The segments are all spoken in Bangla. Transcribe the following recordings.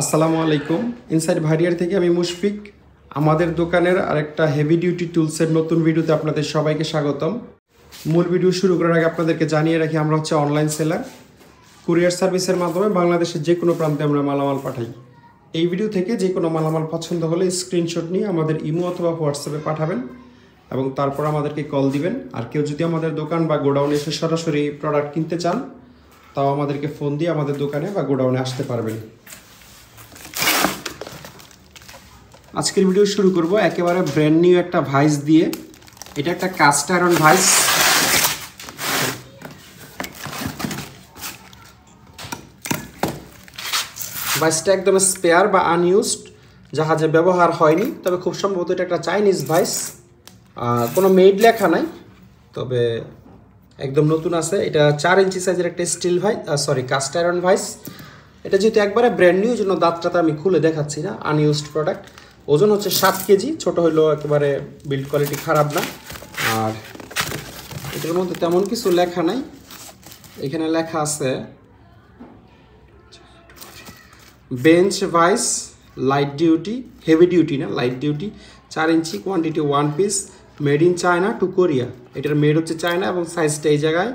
আসসালামু আলাইকুম। ইনসাইড ভারিয়ার থেকে আমি মুশফিক। আমাদের দোকানের আরেকটা হেভি ডিউটি টুলসের নতুন ভিডিওতে আপনাদের সবাইকে স্বাগতম। মূল ভিডিও শুরু করার আগে আপনাদেরকে জানিয়ে রাখি, আমরা হচ্ছে অনলাইন সেলার। কুরিয়ার সার্ভিসের মাধ্যমে বাংলাদেশের যে কোনো প্রান্তে আমরা মালামাল পাঠাই। এই ভিডিও থেকে যে কোনো মালামাল পছন্দ হলে স্ক্রিনশট নিয়ে আমাদের ইমো অথবা হোয়াটসঅ্যাপে পাঠাবেন এবং তারপর আমাদেরকে কল দিবেন। আর কেউ যদি আমাদের দোকান বা গোডাউনে এসে সরাসরি প্রোডাক্ট কিনতে চান, তাও আমাদেরকে ফোন দিয়ে আমাদের দোকানে বা গোডাউনে আসতে পারবেন। আজকের ভিডিও শুরু করব একেবারে ব্র্যান্ড নিউ একটা ভাইস দিয়ে। এটা একটা কাস্ট আয়রন ভাইস। ভাইসটা একদম স্পেয়ার বা আনইউজড, জাহাজে ব্যবহার হয়নি, তবে খুব সম্ভবত এটা একটা চাইনিজ ভাইস। কোনো মেড লেখা নাই, তবে একদম নতুন আছে। এটা 4 ইঞ্চি সাইজের একটা steel vice, cast iron vice. এটা যেহেতু একবারে ব্র্যান্ড নিউ, জন্য দাঁতটাতে আমি খুলে দেখাচ্ছি না। Unused product. ওজন হচ্ছে 7 কেজি। ছোট হইলেও একেবারে বিল্ড কোয়ালিটি খারাপ না। আর এটার মধ্যে তেমন কিছু লেখা নাই। এখানে লেখা আছে bench vice light duty, heavy duty না, light duty, 4 inch, quantity 1 piece, made in China to Korea. এটার মেড হচ্ছে চায়না এবং সাইজটা এই জায়গায়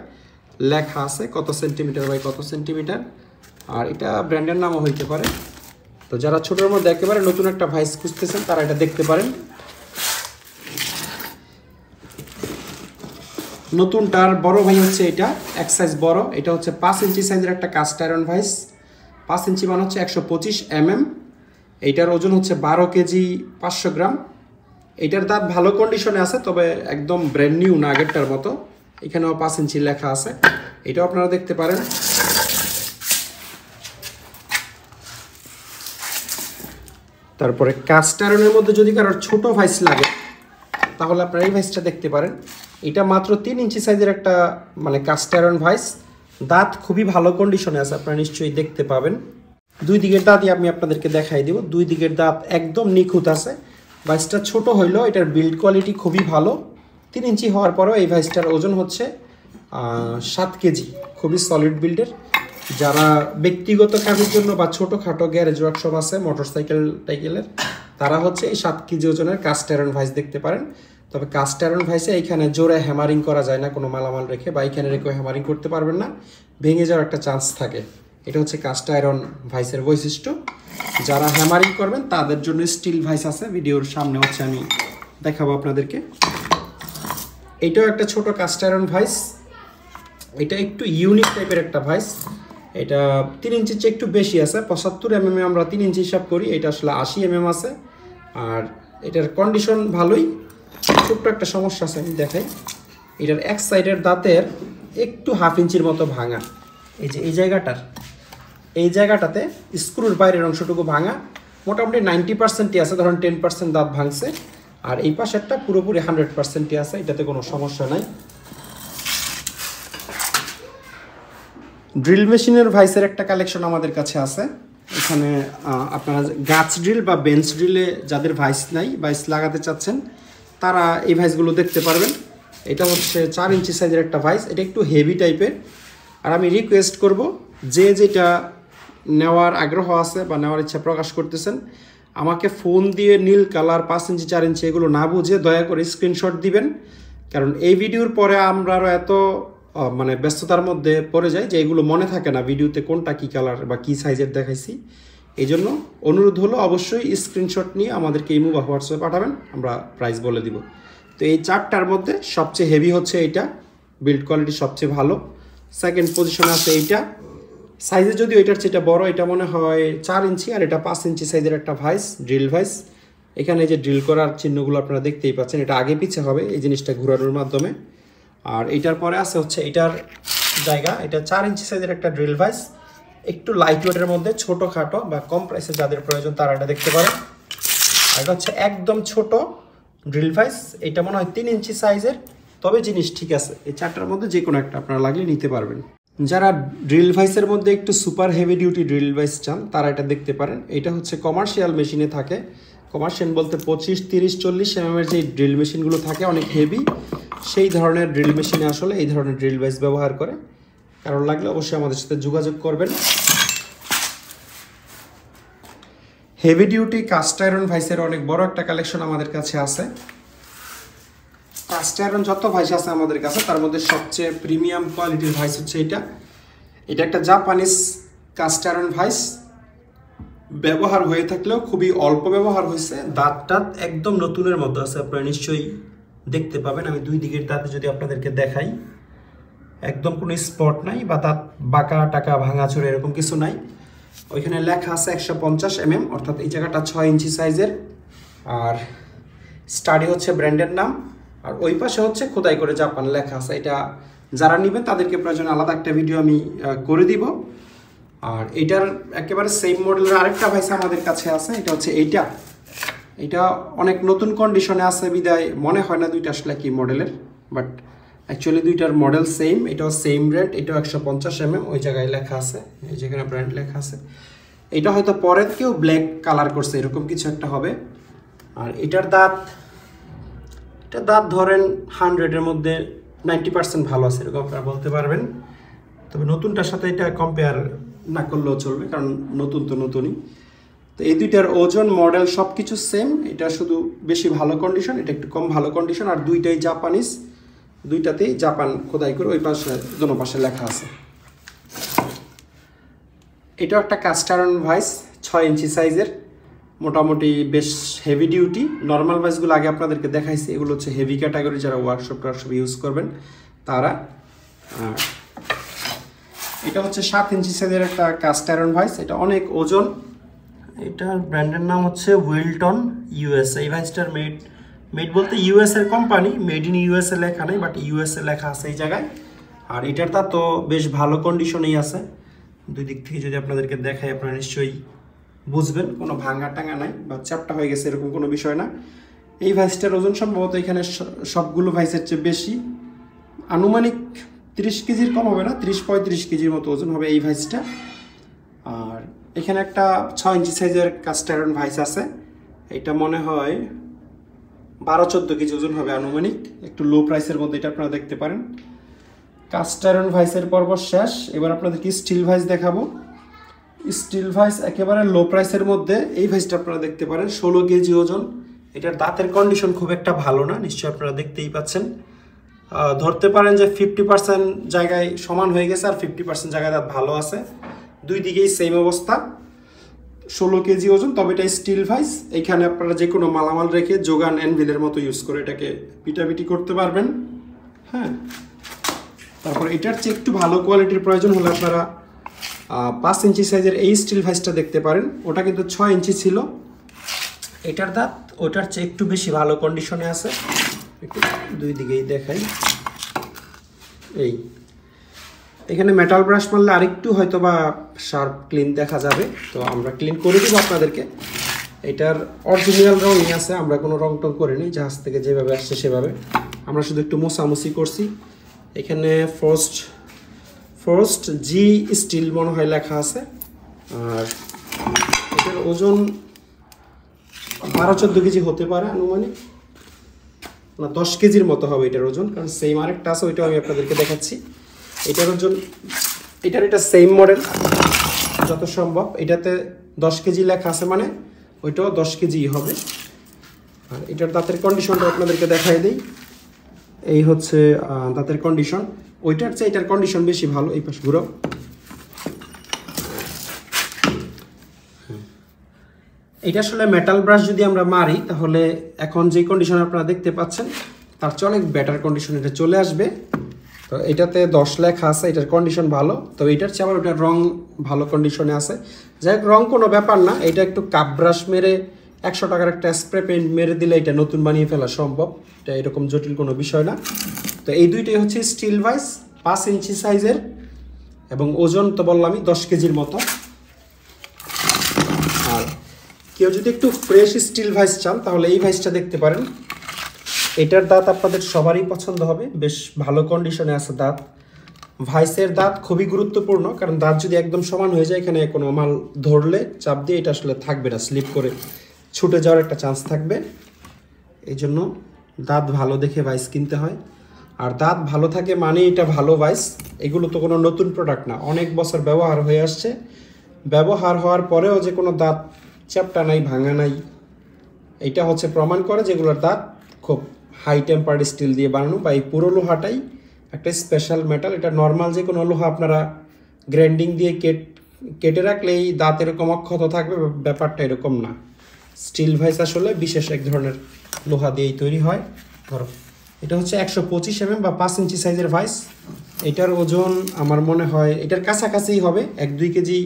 লেখা আছে কত সেন্টিমিটার বাই কত সেন্টিমিটার। আর এটা ব্র্যান্ডের নামও হইতে পারে। তো যারা ছোটোর মধ্যে একেবারে নতুন একটা ভাইস খুঁজতেছেন তারা এটা দেখতে পারেন। নতুনটার বড় ভাই হচ্ছে এটা, এক সাইজ বড়। এটা হচ্ছে 5 ইঞ্চি সাইজের একটা কাস্ট আয়রন ভাইস। 5 ইঞ্চি মানে হচ্ছে 125 mm। এইটার ওজন হচ্ছে 12 কেজি 500 গ্রাম। এইটার দাঁত ভালো কন্ডিশনে আছে, তবে একদম ব্র্যান্ড নিউ না আগেরটার মতো। এখানেও 5 ইঞ্চি লেখা আছে, এটাও আপনারা দেখতে পারেন। তারপরে কাস্ট আয়রনের মধ্যে যদি কারোর ছোট ভাইস লাগে, তাহলে আপনারা এই ভাইসটা দেখতে পারেন। এটা মাত্র 3 ইঞ্চি সাইজের একটা কাস্ট আয়রন ভাইস। দাঁত খুবই ভালো কন্ডিশনে আছে, আপনারা নিশ্চয়ই দেখতে পাবেন। দুই দিকের দাঁতই আমি আপনাদেরকে দেখাই দিব। দুই দিকের দাঁত একদম নিখুঁত আছে। ভাইসটা ছোট হইলেও এটার বিল্ড কোয়ালিটি খুবই ভালো। 3 ইঞ্চি হওয়ার পরেও এই ভাইসটার ওজন হচ্ছে 7 কেজি। খুবই সলিড বিল্ডের। যারা ব্যক্তিগত কাজের জন্য বা ছোটোখাটো গ্যারেজ ওয়ার্কশপ আছে মোটরসাইকেল টাইকেলের, তারা হচ্ছে এই 7 কেজি ওজনের কাস্ট আয়রন ভাইস দেখতে পারেন। তবে কাস্ট আয়রন ভাইসে এইখানে জোরে হ্যামারিং করা যায় না, কোনো মালামাল রেখে বা এইখানে রেখে হ্যামারিং করতে পারবেন না, ভেঙে যাওয়ার একটা চান্স থাকে। এটা হচ্ছে কাস্ট আয়রন ভাইসের বৈশিষ্ট্য। যারা হ্যামারিং করবেন তাদের জন্য স্টিল ভাইস আছে, ভিডিওর সামনে হচ্ছে আমি দেখাবো আপনাদেরকে। এইটাও একটা ছোট কাস্ট আয়রন ভাইস। এটা একটু ইউনিক টাইপের একটা ভাইস। এটা 3 ইঞ্চির চেয়ে একটু বেশি আছে। 75 mm আমরা 3 ইঞ্চি হিসাব করি, এটা আসলে 80 mm আছে। আর এটার কন্ডিশন ভালোই। ছোট্ট একটা সমস্যা আছে, আমি দেখাই। এটার এক সাইডের দাঁতের একটু 1/2 ইঞ্চির মতো ভাঙা। এই যে এই জায়গাটাতে স্ক্রুর বাইরের অংশটুকু ভাঙা। মোটামুটি 90%ই আছে, ধরুন 10% দাঁত ভাঙছে। আর এই পাশেরটা পুরোপুরি 100%ই আছে, এটাতে কোনো সমস্যা নাই। ড্রিল মেশিনের ভাইসের একটা কালেকশন আমাদের কাছে আছে। এখানে আপনারা গাছ ড্রিল বা বেঞ্চ ড্রিলে যাদের ভাইস নাই, ভাইস লাগাতে চাচ্ছেন, তারা এই ভাইসগুলো দেখতে পারবেন। এটা হচ্ছে 4 ইঞ্চি সাইজের একটা ভাইস। এটা একটু হেভি টাইপের। আর আমি রিকোয়েস্ট করব, যে যেটা নেওয়ার আগ্রহ আছে বা নেওয়ার ইচ্ছা প্রকাশ করতেছেন, আমাকে ফোন দিয়ে নীল কালার 5 ইঞ্চি 4 ইঞ্চি এগুলো না বুঝে দয়া করে স্ক্রিনশট দিবেন। কারণ এই ভিডিওর পরে আমরা আরও এত ব্যস্ততার মধ্যে পড়ে যায় যে এগুলো মনে থাকে না ভিডিওতে কোনটা কী কালার বা কী সাইজের দেখাইছি। এই জন্য অনুরোধ হলো, অবশ্যই স্ক্রিনশট নিয়ে আমাদেরকে ইমো বা হোয়াটসঅ্যাপে পাঠাবেন, আমরা প্রাইস বলে দিব। তো এই 4টার মধ্যে সবচেয়ে হেভি হচ্ছে এইটা, বিল্ড কোয়ালিটি সবচেয়ে ভালো। সেকেন্ড পজিশনে আছে এইটা। সাইজে যদিও এটার চেয়ে বড়, এটা মনে হয় 4 ইঞ্চি, আর এটা 5 ইঞ্চি সাইজের একটা ভাইস, ড্রিল ভাইস। এখানে যে ড্রিল করার চিহ্নগুলো আপনারা দেখতেই পাচ্ছেন, এটা আগে পিছে হবে এই জিনিসটা ঘোরানোর মাধ্যমে। আর এটার পরে আছে হচ্ছে এটার জায়গা। এটা 4 ইঞ্চি সাইজের একটা ড্রিল ভাইস, একটু লাইট ওয়েটের মধ্যে, ছোটোখাটো বা কম প্রাইসে যাদের প্রয়োজন তারা এটা দেখতে পারেন। আর এটা হচ্ছে একদম ছোট ড্রিল ভাইস। এটা মনে হয় 3 ইঞ্চি সাইজের, তবে জিনিস ঠিক আছে। এই 4টার মধ্যে যে কোনো একটা আপনারা লাগলে নিতে পারবেন। যারা ড্রিল ভাইসের মধ্যে একটু super heavy duty drill vice চান, তারা এটা দেখতে পারেন। এটা হচ্ছে কমার্শিয়াল মেশিনে থাকে। কমার্শিয়াল বলতে 25, 30, 40 mm যে ড্রিল মেশিনগুলো থাকে অনেক হেভি, সেই ধরনের ড্রিল মেশিনে আসলে এই ধরনের ড্রিল ভাইস ব্যবহার করে। কারণ লাগলে অবশ্যই আমাদের সাথে যোগাযোগ করবেন। হেভি ডিউটি কাস্ট আয়রন ভাইসের অনেক বড় একটা কালেকশন আমাদের কাছে আছে। কাস্ট আয়রন যত ভাইস আছে আমাদের কাছে, তার মধ্যে সবচেয়ে প্রিমিয়াম কোয়ালিটির ভাইস হচ্ছে এটা। এটা একটা জাপানিজ কাস্ট আয়রন ভাইস। ব্যবহার হয়ে থাকলেও খুবই অল্প ব্যবহার হয়েছে। দাঁতটা একদম নতুনের মতো আছে, আপনারা নিশ্চয়ই দেখতে পাবেন। আমি দুই দিকের দাঁতে যদি আপনাদেরকে দেখাই, একদম কোনো স্পট নাই বা দাঁত বাঁকা টাকা ভাঙাচোরা এরকম কিছু নাই। ওইখানে লেখা আছে 150 mm, অর্থাৎ এই জায়গাটা 6 ইঞ্চি সাইজের। আর স্টাডি হচ্ছে ব্র্যান্ডের নাম, আর ওই পাশে হচ্ছে খোদাই করে জাপান লেখা আছে। এটা যারা নেবেন তাদেরকে প্রয়োজন আলাদা একটা ভিডিও আমি করে দিব। আর এটার একেবারে সেম মডেলের আরেকটা ভাইস আমাদের কাছে আছে, এটা হচ্ছে এটা অনেক নতুন কন্ডিশনে আছে বিদায় মনে হয় না দুইটা আসলে কি মডেলের, বাট অ্যাকচুয়ালি দুইটার মডেল সেম। এটাও সেম ব্র্যান্ড, এটাও 150 mm, ওই জায়গায় লেখা আছে, এই যেখানে ব্র্যান্ড লেখা আছে। এটা হয়তো পরে কেউ ব্ল্যাক কালার করছে, এরকম কিছু একটা হবে। আর এটার দাঁত ধরেন 100-এর মধ্যে 90% ভালো আছে, এরকম আপনারা বলতে পারবেন। তবে নতুনটার সাথে এটা কম্পেয়ার না করলেও চলবে, কারণ নতুন তো নতুনই। তো এই দুইটার ওজন, মডেল সব কিছু সেম। এটা শুধু বেশি ভালো কন্ডিশন, এটা একটু কম ভালো কন্ডিশন। আর দুইটাই জাপানিজ, দুইটাতেই জাপান খোদাই করে ওই পাশে দোনো পাশে লেখা আছে। এটাও একটা কাস্ট আয়রন ভাইস, 6 ইঞ্চি সাইজের, মোটামুটি বেশ হেভি ডিউটি। নর্মাল ভাইসগুলো আগে আপনাদেরকে দেখাইছি, এগুলো হচ্ছে হেভি ক্যাটাগরি, যারা ওয়ার্কশপ ইউজ করবেন তারা। এটা হচ্ছে 7 ইঞ্চি সাইজের একটা কাস্ট আয়রন ভাইস, এটা অনেক ওজন। এটার ব্র্যান্ডের নাম হচ্ছে উইলটন ইউএস। এই ভাইসটার মেড বলতে ইউএস এর কোম্পানি, মেড ইন ইউএস এ লেখা নেই, বাট ইউএস এ লেখা আছে এই জায়গায়। আর এটার তা তো বেশ ভালো কন্ডিশনেই আছে। দুই দিক থেকে যদি আপনাদেরকে দেখাই, আপনারা নিশ্চয়ই বুঝবেন, কোনো ভাঙা টাঙা নাই বা চ্যাপটা হয়ে গেছে এরকম কোনো বিষয় না। এই ভাইসটার ওজন সম্ভবত এখানে সবগুলো ভাইসের চেয়ে বেশি, আনুমানিক 30 কেজির কম হবে না, 30-35 কেজির মতো ওজন হবে এই ভাইসটা। আর এখানে একটা 6 ইঞ্চি সাইজের কাস্ট আয়রন ভাইস আছে, এটা মনে হয় 12-14 কেজি ওজন হবে আনুমানিক, একটু লো প্রাইসের মধ্যে। এটা আপনারা দেখতে পারেন। কাস্ট আয়রন ভাইসের পর্ব শেষ, এবার আপনাদেরকে স্টিল ভাইস দেখাবো। স্টিল ভাইস একেবারে লো প্রাইসের মধ্যে এই ভাইসটা আপনারা দেখতে পারেন, 16 কেজি ওজন। এটার দাঁতের কন্ডিশন খুব একটা ভালো না, নিশ্চয়ই আপনারা দেখতেই পাচ্ছেন। ধরতে পারেন যে 50% জায়গায় সমান হয়ে গেছে, আর 50% জায়গায় দাঁত ভালো আছে। দুই দিকেই সেম অবস্থা, 16 কেজি ওজন। তবে এটা স্টিল ভাইস, এইখানে আপনারা যে কোনো মালামাল রেখে যোগান অ্যানভিলের মতো ইউজ করে এটাকে পিটাপিটি করতে পারবেন। হ্যাঁ, তারপর এটার চেয়ে একটু ভালো কোয়ালিটির প্রয়োজন হলে আপনারা 5 ইঞ্চি সাইজের এই স্টিল ভাইসটা দেখতে পারেন। ওটা কিন্তু 6 ইঞ্চি ছিল। এটার দাঁত ওটার চেয়ে একটু বেশি ভালো কন্ডিশনে আছে, একটু দুই দিকেই দেখাই। এখানে মেটাল ব্রাশ মারলে আরেকটু হয়তো বা শার্প ক্লিন দেখা যাবে, তো আমরা ক্লিন করে দিব আপনাদেরকে। এটার অরিজিনাল রঙই আছে, আমরা কোনো রং টং করিনি, জাহাজ থেকে যেভাবে আসছে সেভাবে। আমরা শুধু একটু মোছামুছি করছি। এখানে ফার্স্ট জি স্টিল মনে হয় লেখা আছে। আর এটার ওজন 12-14 কেজি হতে পারে আনুমানিক, না 10 কেজির মতো হবে এটার ওজন, কারণ সেম আরেকটা আছে, ওইটাও আমি আপনাদেরকে দেখাচ্ছি। এটার ওজন, এটা সেম মডেল যত সম্ভব। এটাতে 10 কেজি লেখা আছে, মানে ওইটাও 10 কেজি হবে। আর এটার দাঁতের কন্ডিশনটা আপনাদেরকে দেখাই দিই। এই হচ্ছে দাঁতের কন্ডিশন, ওইটার চেয়ে এটার কন্ডিশন বেশি ভালো। এই পাশে ঘুরো। এটা আসলে মেটাল ব্রাশ যদি আমরা মারি, তাহলে এখন যে কন্ডিশন আপনারা দেখতে পাচ্ছেন তার চেয়ে অনেক বেটার কন্ডিশন এটা চলে আসবে। তো এটাতে 10 লেখা আছে, এটার কন্ডিশন ভালো। তবে এটার চেয়ে আবার ওটার রং ভালো কন্ডিশনে আছে। যাই হোক, রং কোনো ব্যাপার না। এটা একটু কাপ ব্রাশ মেরে 100 টাকার একটা স্প্রে পেইন্ট মেরে দিলে এটা নতুন বানিয়ে ফেলা সম্ভব, এটা এরকম জটিল কোনো বিষয় না। তো এই দুইটাই হচ্ছে স্টিল ভাইস, 5 ইঞ্চি সাইজের, এবং ওজন তো বললামই 10 কেজির মতো। আর কেউ যদি একটু ফ্রেশ স্টিল ভাইস চান, তাহলে এই ভাইসটা দেখতে পারেন। এটার দাঁত আপনাদের সবারই পছন্দ হবে, বেশ ভালো কন্ডিশনে আছে দাঁত। ভাইসের দাঁত খুবই গুরুত্বপূর্ণ, কারণ দাঁত যদি একদম সমান হয়ে যায়, এখানে কোনো মাল ধরলে চাপ দিয়ে এটা আসলে থাকবে না, স্লিপ করে ছুটে যাওয়ার একটা চান্স থাকবে। এই জন্য দাঁত ভালো দেখে ভাইস কিনতে হয়। আর দাঁত ভালো থাকে মানে এটা ভালো ভাইস। এগুলো তো কোনো নতুন প্রোডাক্ট না, অনেক বছর ব্যবহার হয়ে আসছে। ব্যবহার হওয়ার পরেও যে কোনো দাঁত চ্যাপ্টা নাই, ভাঙা নাই। এটা হচ্ছে প্রমাণ করে যেগুলোর দাঁত খুব হাই টেম্পার্ড স্টিল দিয়ে বানানো, বা এই পুরো লোহাটাই একটা স্পেশাল মেটাল। এটা নর্মাল যে কোনো লোহা আপনারা গ্রাইন্ডিং দিয়ে কেটে রাখলে এই দাঁত এরকম অক্ষত থাকবে, ব্যাপারটা এরকম না। স্টিল ভাইস আসলে বিশেষ এক ধরনের লোহা দিয়েই তৈরি হয়। ধরো এটা হচ্ছে 125 mm বা 5 ইঞ্চি সাইজের ভাইস। এটার ওজন আমার মনে হয় এটার কাছাকাছিই হবে, 1-2 কেজি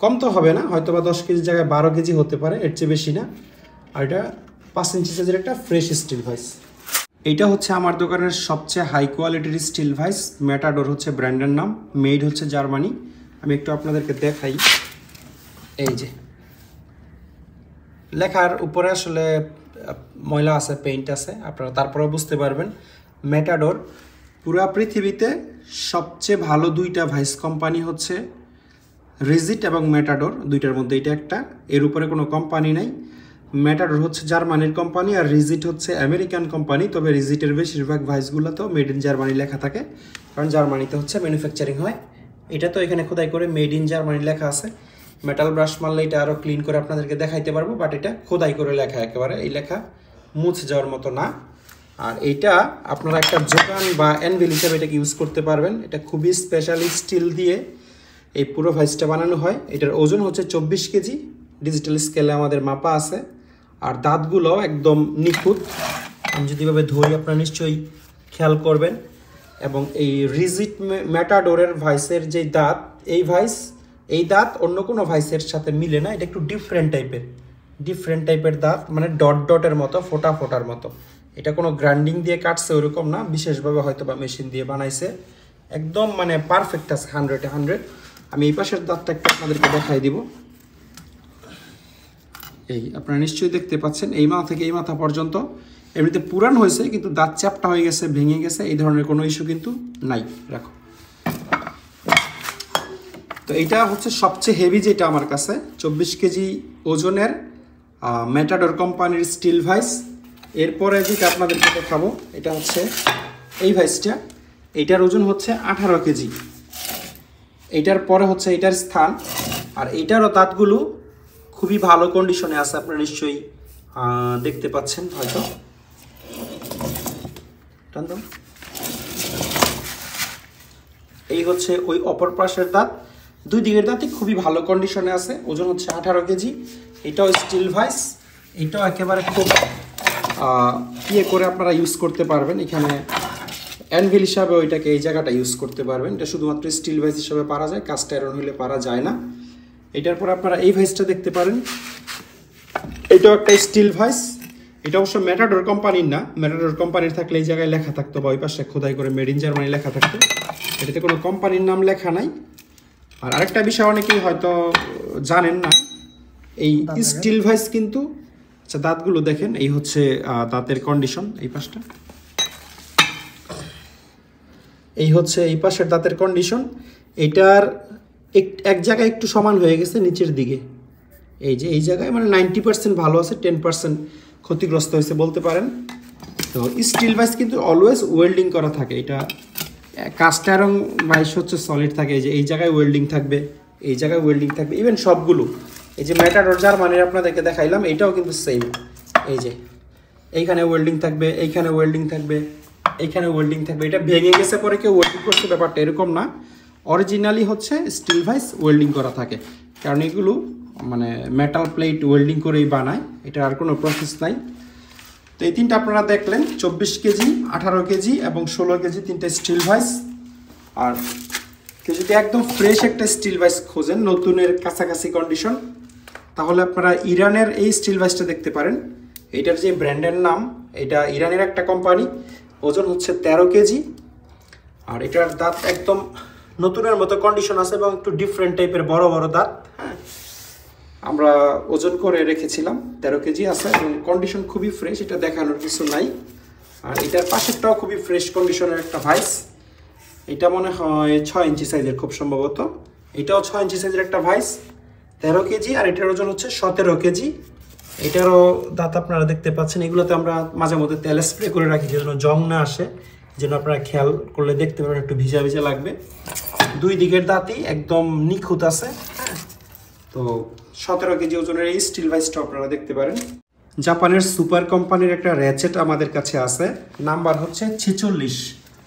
কম তো হবে না, হয়তো বা 10 কেজির জায়গায় 12 কেজি হতে পারে, এর চেয়ে বেশি না। আর এটা 5 ইঞ্চি সাইজের একটা ফ্রেশ স্টিল ভাইস। এইটা হচ্ছে আমার দোকানের সবচেয়ে হাই কোয়ালিটির স্টিল ভাইস। ম্যাটাডোর হচ্ছে ব্র্যান্ডের নাম, মেড হচ্ছে জার্মানি। আমি একটু আপনাদেরকে দেখাই। এই যে লেখার উপরে আসলে ময়লা আছে, পেইন্ট আছে, আপনারা তারপরেও বুঝতে পারবেন। ম্যাটাডোর পুরা পৃথিবীতে সবচেয়ে ভালো 2টা ভাইস কোম্পানি হচ্ছে রিজিট এবং ম্যাটাডোর, 2টার মধ্যে এটা একটা, এর উপরে কোনো কোম্পানি নাই। ম্যাটাডোর হচ্ছে জার্মানির কোম্পানি আর রিজিট হচ্ছে আমেরিকান কোম্পানি। তবে রিজিটের বেশিরভাগ ভাইসগুলো তো মেড ইন জার্মানি লেখা থাকে, কারণ জার্মানিতে হচ্ছে ম্যানুফ্যাকচারিং হয়। এটা তো এখানে খোদাই করে মেড ইন জার্মানি লেখা আছে। মেটাল ব্রাশ মারলে এটা আরও ক্লিন করে আপনাদেরকে দেখাইতে পারবো, বাট এটা খোদাই করে লেখা, একেবারে এই লেখা মুছে যাওয়ার মতো না। আর এইটা আপনারা একটা জোগান বা অ্যানভিল হিসেবে এটাকে ইউজ করতে পারবেন। এটা খুবই স্পেশাল স্টিল দিয়ে এই পুরো ভাইসটা বানানো হয়। এটার ওজন হচ্ছে 24 কেজি, ডিজিটাল স্কেলে আমাদের মাপা আছে। আর দাঁতগুলো একদম নিখুঁত, আমি যদি এভাবে ধরি আপনারা নিশ্চয়ই খেয়াল করবেন। এবং এই রিজিট ম্যাটাডোরের ভাইসের যে দাঁত, এই দাঁত অন্য কোনো ভাইসের সাথে মিলে না। এটা একটু ডিফারেন্ট টাইপের দাঁত, মানে ডটের মতো, ফোটার মতো। এটা কোনো গ্রাইন্ডিং দিয়ে কাটছে ওরকম না, বিশেষভাবে হয়তো বা মেশিন দিয়ে বানাইছে। একদম মানে পারফেক্ট আছে, 100-100। আমি এই পাশের দাঁতটা একটু আপনাদেরকে দেখাই দিব। এই আপনারা নিশ্চয়ই দেখতে পাচ্ছেন, এই মাথা থেকে এই মাথা পর্যন্ত এমনিতে পুরান হয়েছে, কিন্তু দাঁত চ্যাপটা হয়ে গেছে, ভেঙে গেছে, এই ধরনের কোনো ইস্যু কিন্তু নাই। রাখো। তো এইটা হচ্ছে সবচেয়ে হেভি যেটা আমার কাছে, 24 কেজি ওজনের ম্যাটাডোর কোম্পানির স্টিল ভাইস। এরপরে যেটা আপনাদেরকে দেখাবো এটা হচ্ছে এই ভাইসটা। এইটার ওজন হচ্ছে 18 কেজি। এইটার পরে হচ্ছে এইটার স্থান। আর এইটারও দাঁতগুলো খুবই ভালো কন্ডিশনে আছে, আপনারা নিশ্চয়ই দেখতে পাচ্ছেন হয়তো। এই হচ্ছে ওই অপর পাশের দাঁত, 2 দিকের দাঁতই খুবই ভালো কন্ডিশনে আছে। ওজন হচ্ছে 18 কেজি। এটাও স্টিল ভাইস। এটাও একেবারে খুব ইয়ে করে আপনারা ইউজ করতে পারবেন। এখানে অ্যানভিল হিসাবে ওইটাকে এই জায়গাটা ইউজ করতে পারবেন। এটা শুধুমাত্র স্টিল ভাইস হিসাবে পারা যায়, কাস্ট আয়রন হলে পারা যায় না। এটার পর আপনারা এই ভাইসটা দেখতে পারেন, এটাও একটা স্টিল ভাইস। এটা অবশ্য ম্যাটাডোর কোম্পানির না, ম্যাটাডোর কোম্পানির থাকলে এই জায়গায় লেখা থাকতো, বা ওই পাশে খোদাই করে মেড ইন জার্মানি লেখা থাকতো। এটাতে কোনো কোম্পানির নাম লেখা নাই। আর আরেকটা বিষয় অনেকেই হয়তো জানেন না, এই স্টিল ভাইস কিন্তু, আচ্ছা দাঁতগুলো দেখেন, এই হচ্ছে দাঁতের কন্ডিশন। এই পাশটা, এই হচ্ছে এই পাশের দাঁতের কন্ডিশন। এটার এক জায়গায় একটু সমান হয়ে গেছে নিচের দিকে, এই যে এই জায়গায় মানে 90% ভালো আছে, 10% ক্ষতিগ্রস্ত হয়েছে বলতে পারেন। তো স্টিল ভাইস কিন্তু অলওয়েজ ওয়েল্ডিং করা থাকে। এটা কাস্ট আয়রন ভাইস হচ্ছে সলিড থাকে, এই যে এই জায়গায় ওয়েল্ডিং থাকবে, এই জায়গায় ওয়েল্ডিং থাকবে। ইভেন সবগুলো, এই যে ম্যাটাডোর জার্মানির আপনাদেরকে দেখাইলাম, এটাও কিন্তু সেম। এই যে এইখানে ওয়েল্ডিং থাকবে, এইখানে ওয়েল্ডিং থাকবে, এইখানে ওয়েল্ডিং থাকবে। এটা ভেঙে গেছে পরে কেউ ওয়েল্ডিং করছে, ব্যাপারটা এরকম না। অরিজিনালি হচ্ছে স্টিল ভাইস ওয়েল্ডিং করা থাকে, কারণ এগুলো মানে মেটাল প্লেট ওয়েল্ডিং করেই বানায়, এটা আর কোনো প্রসেস নাই। তো এই তিনটা আপনারা দেখলেন, 24 কেজি, 18 কেজি এবং 16 কেজি, 3টে স্টিল ভাইস। আর কেউ যদি একদম ফ্রেশ একটা স্টিল ভাইস খোঁজেন, নতুনের কাছাকাছি কন্ডিশন, তাহলে আপনারা ইরানের এই স্টিল ভাইসটা দেখতে পারেন। এটার যে ব্র্যান্ডের নাম, এটা ইরানের একটা কোম্পানি। ওজন হচ্ছে 13 কেজি। আর এটার দাঁত একদম নতুনের মতো কন্ডিশন আছে এবং একটু ডিফারেন্ট টাইপের বড় বড় দাঁত। হ্যাঁ, আমরা ওজন করে রেখেছিলাম, 13 কেজি আছে এবং কন্ডিশন খুবই ফ্রেশ, এটা দেখানোর কিছু নাই। আর এটার পাশেরটাও খুবই ফ্রেশ কন্ডিশনের একটা ভাইস। এটা মনে হয় 6 ইঞ্চি সাইজের খুব সম্ভবত। এটাও 6 ইঞ্চি সাইজের একটা ভাইস, 13 কেজি। আর এটার ওজন হচ্ছে 17 কেজি। এটারও দাঁত আপনারা দেখতে পাচ্ছেন। এগুলোতে আমরা মাঝে মধ্যে তেল স্প্রে করে রাখি, যেন জং না আসে, যেন আপনারা খেয়াল করলে দেখতে পারেন একটু ভিজা ভিজা লাগবে। 2 দিকের দাঁতই একদম নিখুঁত আছে। তো 17 কেজি ওজনের এই স্টিল ভাইসটা আপনারা দেখতে পারেন। জাপানের সুপার কোম্পানির একটা র্যাচেট আমাদের কাছে আছে, নাম্বার হচ্ছে 46।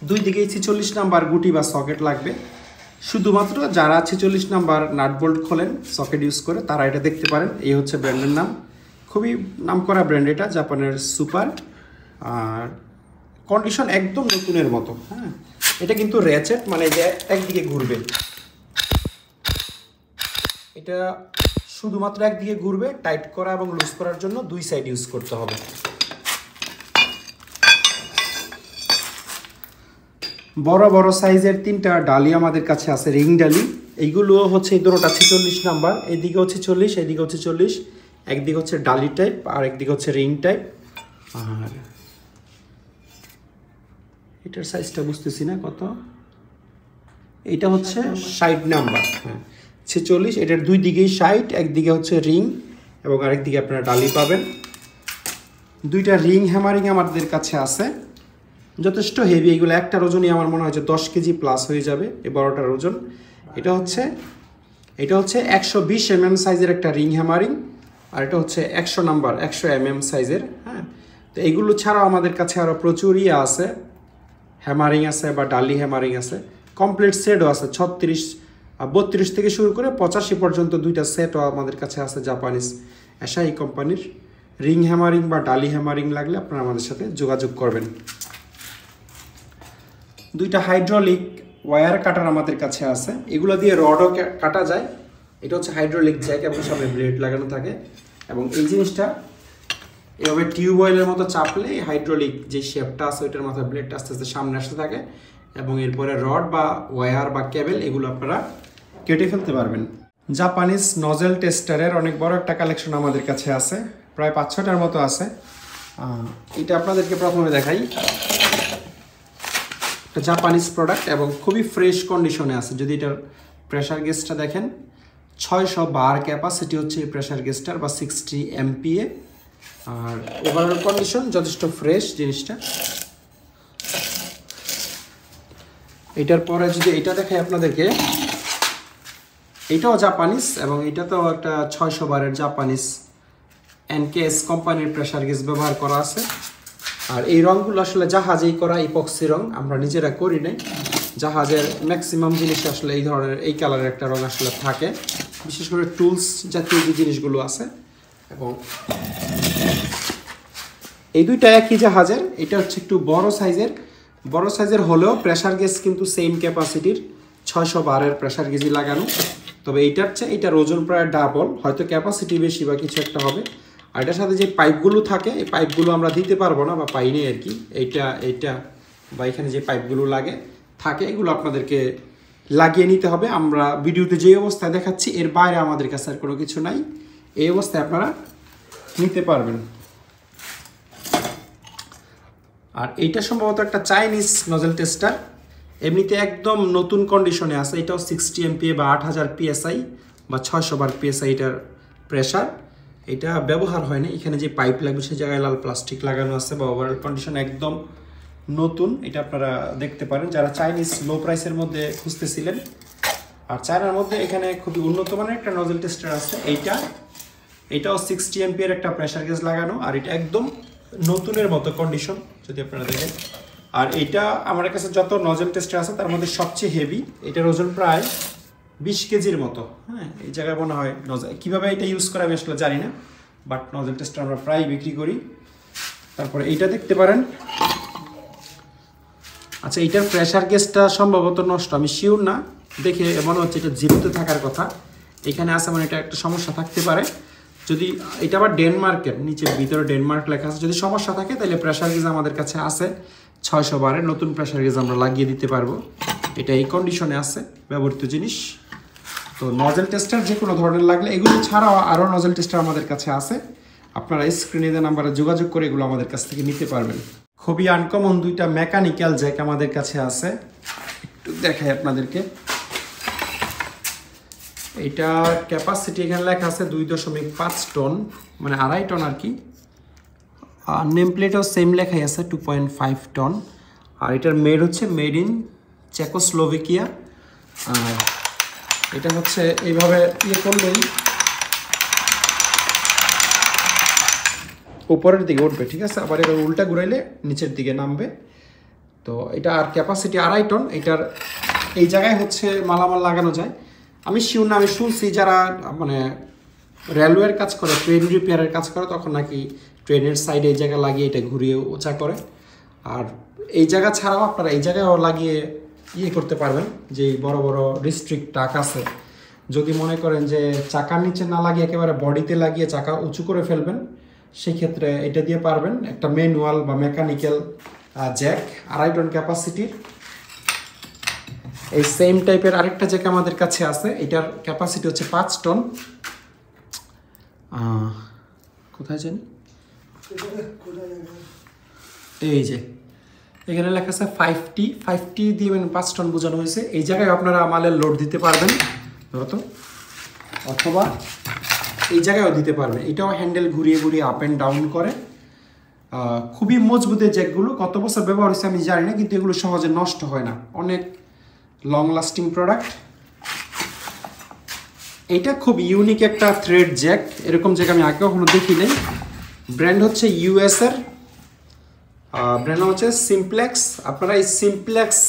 দুই দিকেই 46 নাম্বার গুটি বা সকেট লাগবে। শুধুমাত্র যারা 46 নাম্বার নাট বোল্ট খোলেন সকেট ইউজ করে তারা এটা দেখতে পারেন। এই হচ্ছে ব্র্যান্ডের নাম, খুবই নামকরা ব্র্যান্ড এটা, জাপানের সুপার। আর কন্ডিশন একদম নতুনের মতো। হ্যাঁ, এটা কিন্তু র্যাচেট, মানে যে একদিকে ঘুরবে, এটা শুধুমাত্র একদিকে ঘুরবে। টাইট করা এবং লুজ করার জন্য দুই সাইড ইউজ করতে হবে। বড় বড় সাইজের 3টা ডালি আমাদের কাছে আছে, রিং ডালি। এইগুলো হচ্ছে এই দুটোটা 46 নাম্বার, এইদিকে হচ্ছে 40, এইদিকে হচ্ছে 40। একদিকে হচ্ছে ডালি টাইপ আর একদিকে হচ্ছে রিং টাইপ। আর এটার সাইজটা বুঝতেছি না কত, এটা হচ্ছে 60 নাম্বার। হ্যাঁ, 46, এটার দুই দিকেই 60, একদিকে হচ্ছে রিং এবং আরেকদিকে আপনারা ডালি পাবেন। দুইটা রিং হ্যামারিং আমাদের কাছে আছে, যথেষ্ট হেভি। এগুলো একটার ওজনই আমার মনে হয় যে 10 কেজি প্লাস হয়ে যাবে, এই বড়টার ওজন। এটা হচ্ছে 120 mm সাইজের একটা রিং হ্যামারিং, আর এটা হচ্ছে 100 নাম্বার 100 mm সাইজের। হ্যাঁ, তো এইগুলো ছাড়াও আমাদের কাছে আরও প্রচুর আছে, হ্যামারিং আছে বা ডালি হ্যামারিং আছে। কমপ্লিট সেটও আছে, 36 32 থেকে শুরু করে 85 পর্যন্ত দুইটা সেটও আমাদের কাছে আছে জাপানিজ এসাই কোম্পানির। রিং হ্যামারিং বা ডালি হ্যামারিং লাগলে আপনারা আমাদের সাথে যোগাযোগ করবেন। দুইটা হাইড্রোলিক ওয়্যার কাটার আমাদের কাছে আছে, এগুলো দিয়ে রডও কাটা যায়। এটা হচ্ছে হাইড্রোলিক জ্যাক এবং সামনে ব্লেড লাগানো থাকে, এবং এই জিনিসটা এভাবে টিউবওয়েলের মতো চাপলে হাইড্রোলিক যে শেপটা আছে ওইটার মাথায় ব্লেডটা আস্তে আস্তে সামনে আসতে থাকে, এবং এরপরে রড বা ওয়্যার বা কেবল এগুলো আপনারা কেটে ফেলতে পারবেন। জাপানিজ নজেল টেস্টারের অনেক বড় একটা কালেকশন আমাদের কাছে আছে, প্রায় 5-6টার মতো আছে। এটা আপনাদেরকে প্রথমে দেখাই। এটা জাপানিজ প্রোডাক্ট এবং খুবই ফ্রেশ কন্ডিশনে আছে। যদি এটার প্রেশার গেজটা দেখেন, 600 বার ক্যাপাসিটি হচ্ছে এই প্রেশার গেজটার, বা 60 MPa। আর ওভারঅল কন্ডিশন যথেষ্ট ফ্রেশ জিনিসটা। এটার পরে যদি এটা দেখাই আপনাদেরকে, এটাও জাপানিজ এবং এটাতেও একটা 600 বারের জাপানিজ NKS কোম্পানির প্রেশার গেজ ব্যবহার করা আছে। আর এই রঙগুলো আসলে জাহাজেই করা ইপক্সি রং, আমরা নিজেরা করি নাই। জাহাজের ম্যাক্সিমাম জিনিস আসলে এই ধরনের এই কালারের একটা রং আসলে থাকে, বিশেষ করে টুলস জাতীয় যে জিনিসগুলো আছে। এবং এই দুইটা একই জাহাজের, এটা হচ্ছে একটু বড় সাইজের হলেও প্রেশার গেজ কিন্তু সেম ক্যাপাসিটির 600 বারের প্রেশার গেজই লাগানো। তবে এইটার চেয়ে এটার ওজন প্রায় ডাবল, হয়তো ক্যাপাসিটি বেশি বা কিছু একটা হবে। আর এটার সাথে যে পাইপগুলো থাকে, এই পাইপগুলো আমরা দিতে পারবো না বা পাইনি আর কি। এইটা বা এখানে যে পাইপগুলো থাকে এগুলো আপনাদেরকে লাগিয়ে নিতে হবে। আমরা ভিডিওতে যে অবস্থায় দেখাচ্ছি এর বাইরে আমাদের কাছে আর কোনো কিছু নাই, এই অবস্থায় আপনারা নিতে পারবেন। আর এইটা সম্ভবত একটা চাইনিজ নজেল টেস্টার, এমনিতে একদম নতুন কন্ডিশনে আছে। এটাও 60 MPa বা 8000 PSI বা 600 বার PSI এটার প্রেশার। এটা ব্যবহার হয় না, এখানে যে পাইপ লাগবে সেই জায়গায় লাল প্লাস্টিক লাগানো আছে, বা ওভারঅল কন্ডিশন একদম নতুন। এটা আপনারা দেখতে পারেন যারা চাইনিজ লো প্রাইসের মধ্যে খুঁজতেছিলেন। আর চায়নার মধ্যে এখানে খুবই উন্নত মানের একটা নজেল টেস্টার আছে। এটাও 60 MPa এর একটা প্রেশার গেজ লাগানো, আর এটা একদম নতুনের মতো কন্ডিশন যদি আপনারা দেখেন। আর এটা আমার কাছে যত নজেল টেস্টার আছে তার মধ্যে সবচেয়ে হেভি, এটার ওজন প্রায় 20 কেজির মতো। হ্যাঁ, এই জায়গায় মনে হয় কীভাবে এটা ইউজ করে আমি আসলে জানি না, বাট নজেল টেস্টার আমরা প্রায় বিক্রি করি। তারপরে এইটা দেখতে পারেন। আচ্ছা, এইটার প্রেশার গেজটা সম্ভবত নষ্ট, আমি শিওর না, দেখে মনে হচ্ছে এটা জীবিত থাকার কথা। এখানে আছে মানে এটা একটা সমস্যা থাকতে পারে। যদি এটা আবার ডেনমার্কের, নিচে ভিতরে ডেনমার্ক লেখা আছে, যদি সমস্যা থাকে তাহলে প্রেশার গেজ আমাদের কাছে আছে 600 বারের নতুন প্রেশার গেজ আমরা লাগিয়ে দিতে পারবো। এটা এই কন্ডিশনে আছে, ব্যবহৃত জিনিস। তো নজেল টেস্টার যে কোনো ধরনের লাগলে, এগুলো ছাড়াও আরও নজেল টেস্টার আমাদের কাছে আছে, আপনারা স্ক্রিনে দেওয়া নাম্বারে যোগাযোগ করে এগুলো আমাদের কাছ থেকে নিতে পারবেন। খুবই আনকমন দুইটা মেকানিক্যাল জ্যাক আমাদের কাছে আছে, একটু দেখাই আপনাদেরকে। এটা ক্যাপাসিটি এখানে লেখা আছে 2.5 টন, মানে 2.5 টন আর কি। আর নেম প্লেটও সেম লেখাই আছে 2.5 টন। আর এটার মেড ইন চেকোস্লোভাকিয়া। আর এটা হচ্ছে এইভাবে করলেই উপরের দিকে উঠবে, ঠিক আছে। আবার এটা উল্টা ঘুরাইলে নিচের দিকে নামবে। তো এটা আর ক্যাপাসিটি 2.5 টন। এটার এই জায়গায় হচ্ছে মালামাল লাগানো যায়। আমি শিওর না, আমি শুনছি যারা মানে রেলওয়ের কাজ করে, ট্রেন রিপেয়ারের কাজ করে, তখন নাকি ট্রেনের সাইডে এই জায়গা লাগিয়ে এটা ঘুরিয়ে উঁচা করে। আর এই জায়গা ছাড়াও আপনারা এই জায়গায়ও লাগিয়ে করতে পারবেন, যে বড় বড় রিস্ট্রিক্ট ট্রাক আছে, যদি মনে করেন যে চাকার নিচে না লাগিয়ে একেবারে বডিতে লাগিয়ে চাকা উঁচু করে ফেলবেন, সেই ক্ষেত্রে এটা দিয়ে পারবেন। একটা ম্যানুয়াল বা মেকানিক্যাল জ্যাক 2.5 টন ক্যাপাসিটির। এই সেম টাইপের আরেকটা জ্যাক আমাদের কাছে আছে, এটার ক্যাপাসিটি হচ্ছে 5 টন। কোথায় জানি, এই যে এখানে লেখা আছে 5T দিয়ে 5 টন বোঝানো হয়েছে। এই জায়গায় আপনারা মালের লোড দিতে পারবেন ধরো তো, অথবা এই জায়গায়ও দিতে পারবেন। এটাও হ্যান্ডেল ঘুরিয়ে ঘুরিয়ে আপ অ্যান্ড ডাউন করে। খুবই মজবুতের জ্যাকগুলো, কত বছর ব্যবহার হয়েছে আমি জানি না, কিন্তু এগুলো সহজে নষ্ট হয় না, অনেক লং লাস্টিং প্রোডাক্ট। এটা খুব ইউনিক একটা থ্রেড জ্যাক, এরকম জ্যাক আমি আগে কখনো দেখি নাই। ব্র্যান্ড হচ্ছে ইউএসের, ব্র্যান্ড হচ্ছে সিমপ্লেক্স। আপনারা এই সিমপ্লেক্স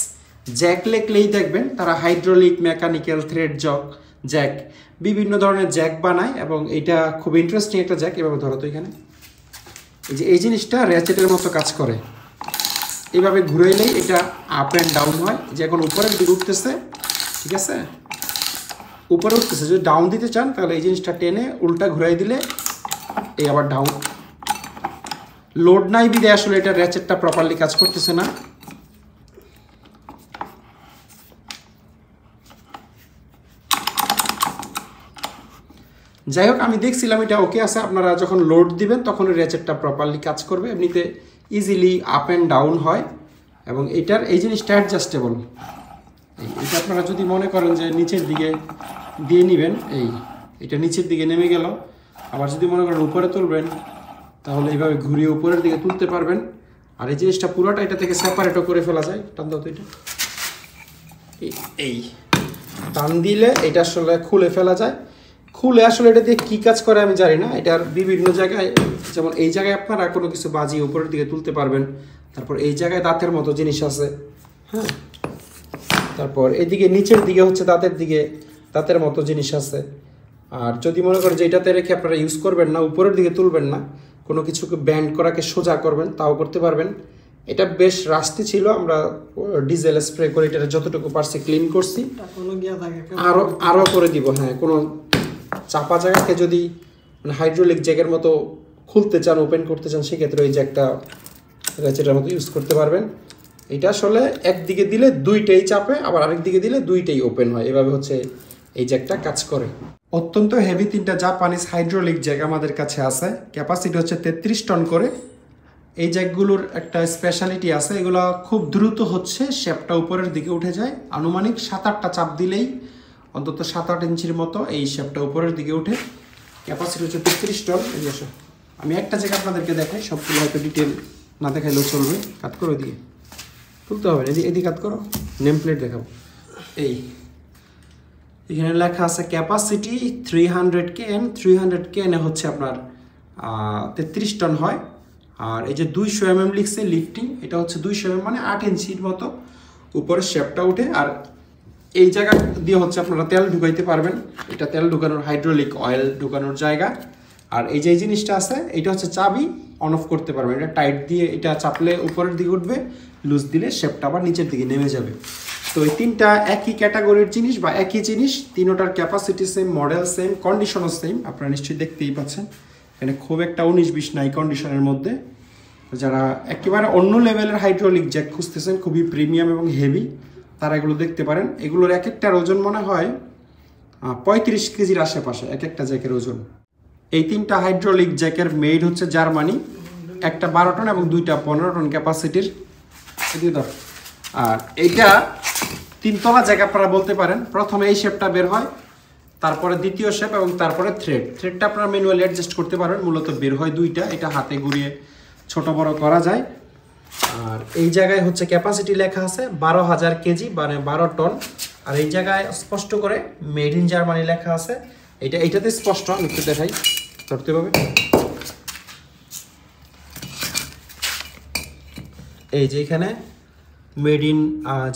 জ্যাক লেখলেই দেখবেন তারা হাইড্রোলিক, মেকানিক্যাল, থ্রেড জ্যাক বিভিন্ন ধরনের জ্যাক বানায়। এবং এটা খুব ইন্টারেস্টিং একটা জ্যাক। এভাবে ধরো তো, এখানে এই যে এই জিনিসটা র্যাচেটের মতো কাজ করে, এইভাবে ঘুরাইলেই এটা আপ অ্যান্ড ডাউন হয়। যে এখন উপরের দিকে উঠতেছে, ঠিক আছে, উপরে উঠতেছে। যদি ডাউন দিতে চান তাহলে এই জিনিসটা টেনে উল্টা ঘুরাই দিলে এই আবার ডাউন। লোড নাই বিদে আসলে এটা র্যাচেটটা প্রপারলি কাজ করতেছে না। যাই হোক, আমি দেখছিলাম এটা ওকে আছে। আপনারা যখন লোড দিবেন তখন র্যাচেটটা প্রপারলি কাজ করবে, এমনিতে ইজিলি আপ অ্যান্ড ডাউন হয়। এবং এটার এই জিনিসটা অ্যাডজাস্টেবল। এটা আপনারা যদি মনে করেন যে নিচের দিকে দিয়ে নেবেন, এটা নিচের দিকে নেমে গেল, আবার যদি মনে করেন উপরে তুলবেন তাহলে এইভাবে ঘুরিয়ে উপরের দিকে তুলতে পারবেন। আর এই জিনিসটা পুরোটা এটা থেকে সেপারেটও করে ফেলা যায়। টান দাও তো, এটা এই টান দিলে এটা আসলে খুলে ফেলা যায়। খুলে আসলে এটা দিয়ে কী কাজ করে আমি জানি না। এটার বিভিন্ন জায়গায়, যেমন এই জায়গায় আপনারা কোনো কিছু বাজিয়ে উপরের দিকে তুলতে পারবেন। তারপর এই জায়গায় দাঁতের মতো জিনিস আছে, হ্যাঁ। তারপর এদিকে নিচের দিকে হচ্ছে দাঁতের মতো জিনিস আছে। আর যদি মনে করেন যে এটাতে রেখে আপনারা ইউজ করবেন না, উপরের দিকে তুলবেন না, কোনো কিছুকে ব্যান্ড করাকে সোজা করবেন, তাও করতে পারবেন। এটা বেশ রাস্তি ছিল, আমরা ডিজেল স্প্রে করে এটা যতটুকু পারছি ক্লিন করছি, আরও করে দিব। হ্যাঁ, কোনো চাপা জায়গাকে যদি মানে হাইড্রোলিক জ্যাকের মতো খুলতে চান, ওপেন করতে চান, সেক্ষেত্রে ওই জ্যাকটা র্যাচেটের মতো ইউজ করতে পারবেন। এটা আসলে একদিকে দিলে দুইটাই চাপে, আবার আরেক দিকে দিলে দুইটাই ওপেন হয়। এভাবে হচ্ছে এই জ্যাকটা কাজ করে। অত্যন্ত হেভি 3টা জাপানিজ হাইড্রোলিক জ্যাক আমাদের কাছে আছে। ক্যাপাসিটি হচ্ছে 33 টন করে। এই জ্যাকগুলোর একটা স্পেশালিটি আছে, এগুলো খুব দ্রুত হচ্ছে শেপটা উপরের দিকে উঠে যায়। আনুমানিক 7-8টা চাপ দিলেই অন্তত 7-8 ইঞ্চির মতো এই শেপটা উপরের দিকে উঠে। ক্যাপাসিটি হচ্ছে 33 টন। এই আসো, আমি একটা জ্যাক আপনাদেরকে দেখাই, সবগুলো হয়তো ডিটেল না দেখাইলেও চলবে। কাট করো, এদিকে তুলতে হবে, এদিকে কাট করো, নেম প্লেট দেখাবো। এখানে লেখা আছে ক্যাপাসিটি 300 kN। 300 kN হচ্ছে আপনার 33 টন হয়। আর এই যে 200 mm লিখছে লিফটিং, এটা হচ্ছে 200 mm মানে 8 ইঞ্চির মতো উপরে শেপটা উঠে। আর এই জায়গা দিয়ে হচ্ছে আপনারা তেল ঢুকাইতে পারবেন। এটা তেল ঢুকানোর, হাইড্রোলিক অয়েল ঢুকানোর জায়গা। আর এই যে জিনিসটা আছে, এটা হচ্ছে চাবি, অন অফ করতে পারবেন। এটা টাইট দিয়ে এটা চাপলে উপরের দিকে উঠবে, লুজ দিলে শেপটা আবার নিচের দিকে নেমে যাবে। তো এই 3টা একই ক্যাটাগরির জিনিস বা একই জিনিস, 3টার ক্যাপাসিটি সেম, মডেল সেম, কন্ডিশনও সেম। আপনারা নিশ্চয়ই দেখতেই পাচ্ছেন এখানে খুব একটা 19-20 নাই কন্ডিশনের মধ্যে। যারা একেবারে অন্য লেভেলের হাইড্রোলিক জ্যাক খুঁজতেছেন, খুবই প্রিমিয়াম এবং হেভি, তারা এগুলো দেখতে পারেন। এগুলোর এক একটার ওজন মনে হয় 35 কেজির আশেপাশে, এক একটা জ্যাকের ওজন। এই 3টা হাইড্রোলিক জ্যাকের মেড হচ্ছে জার্মানি। একটা 12 টন এবং 2টা 15 টন ক্যাপাসিটির। আর এইটা 3তলা জ্যাক আপনারা বলতে পারেন। প্রথমে এই শেপটা বের হয়, তারপরে দ্বিতীয় শেপ এবং তারপরে থ্রেডটা আপনারা ম্যানুয়ালি অ্যাডজাস্ট করতে পারবেন। মূলত বের হয় 2টা, এটা হাতে ঘুরিয়ে ছোট বড় করা যায়। আর এই জায়গায় হচ্ছে ক্যাপাসিটি লেখা আছে 12,000 কেজি, মানে 12 টন। আর এই জায়গায় স্পষ্ট করে মেড ইন জার্মানি লেখা আছে। এইটাতে স্পষ্ট, আমি একটু দেখাই, ধরতে হবে। এই যে এখানে মেড ইন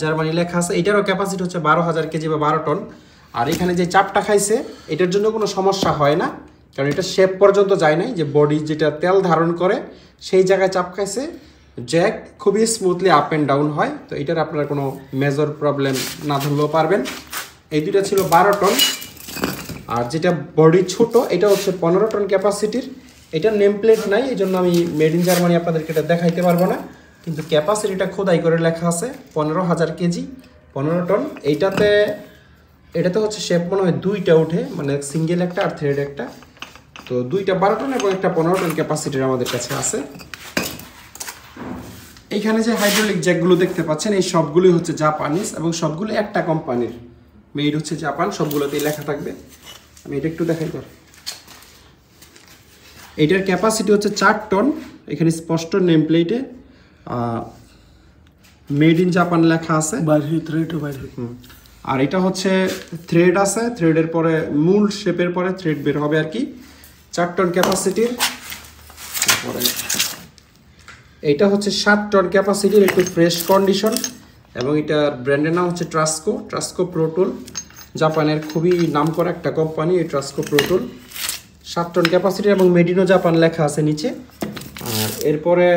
জার্মানি লেখা আছে। এটারও ক্যাপাসিটি হচ্ছে 12,000 কেজি বা 12 টন। আর এখানে যে চাপটা খাইছে এটার জন্য কোনো সমস্যা হয় না, কারণ এটা শেপ পর্যন্ত যায় নাই, যে বডি যেটা তেল ধারণ করে সেই জায়গায় চাপ খাইছে। জ্যাক খুবই স্মুথলি আপ অ্যান্ড ডাউন হয়, তো এটার আপনারা কোনো মেজর প্রবলেম না ধরলেও পারবেন। এই দুইটা ছিল 12 টন। আর যেটা বডি ছোট এটা হচ্ছে 15 টন ক্যাপাসিটির। এটার নেম প্লেট নাই, এই জন্য আমি মেড ইন জার্মানি আপনাদেরকে এটা দেখাইতে পারবো না, কিন্তু ক্যাপাসিটিটা খোদাই করে লেখা আছে 15,000 কেজি 15 টন। এটাতে হচ্ছে শেপ মনে হয় দুইটা উঠে, মানে সিঙ্গেল একটা আর থ্রেড একটা, তো দুইটা 12 টন এবং একটা 15 টন ক্যাপাসিটির আমাদের কাছে আছে। এইখানে যে হাইড্রোলিক জ্যাকগুলো দেখতে পাচ্ছেন এই সবগুলোই হচ্ছে জাপানিজ এবং সবগুলো একটা কোম্পানির, মেড হচ্ছে জাপান, সবগুলোতেই লেখা থাকবে। আমি এটা একটু দেখাই পারি। এটার ক্যাপাসিটি হচ্ছে 4 টন, এখানে স্পষ্ট নেম প্লেটে মেড ইন জাপান লেখা আছে। আর এটা হচ্ছে থ্রেড আছে, থ্রেডের পরে মূল শেপের পরে থ্রেড বের হবে আর কি। 4 টন ক্যাপাসিটির। তারপরে এটা হচ্ছে 7 টন ক্যাপাসিটির, একটু ফ্রেশ কন্ডিশন, এবং এটার ব্র্যান্ডের নাম হচ্ছে ট্রাস্কো প্রোটুল, জাপানের খুবই নামকরা একটা কোম্পানি এই ট্রাস্কো প্রোটুল। 7 টন ক্যাপাসিটি এবং মেড ইন জাপান লেখা আছে নিচে। আর এরপরে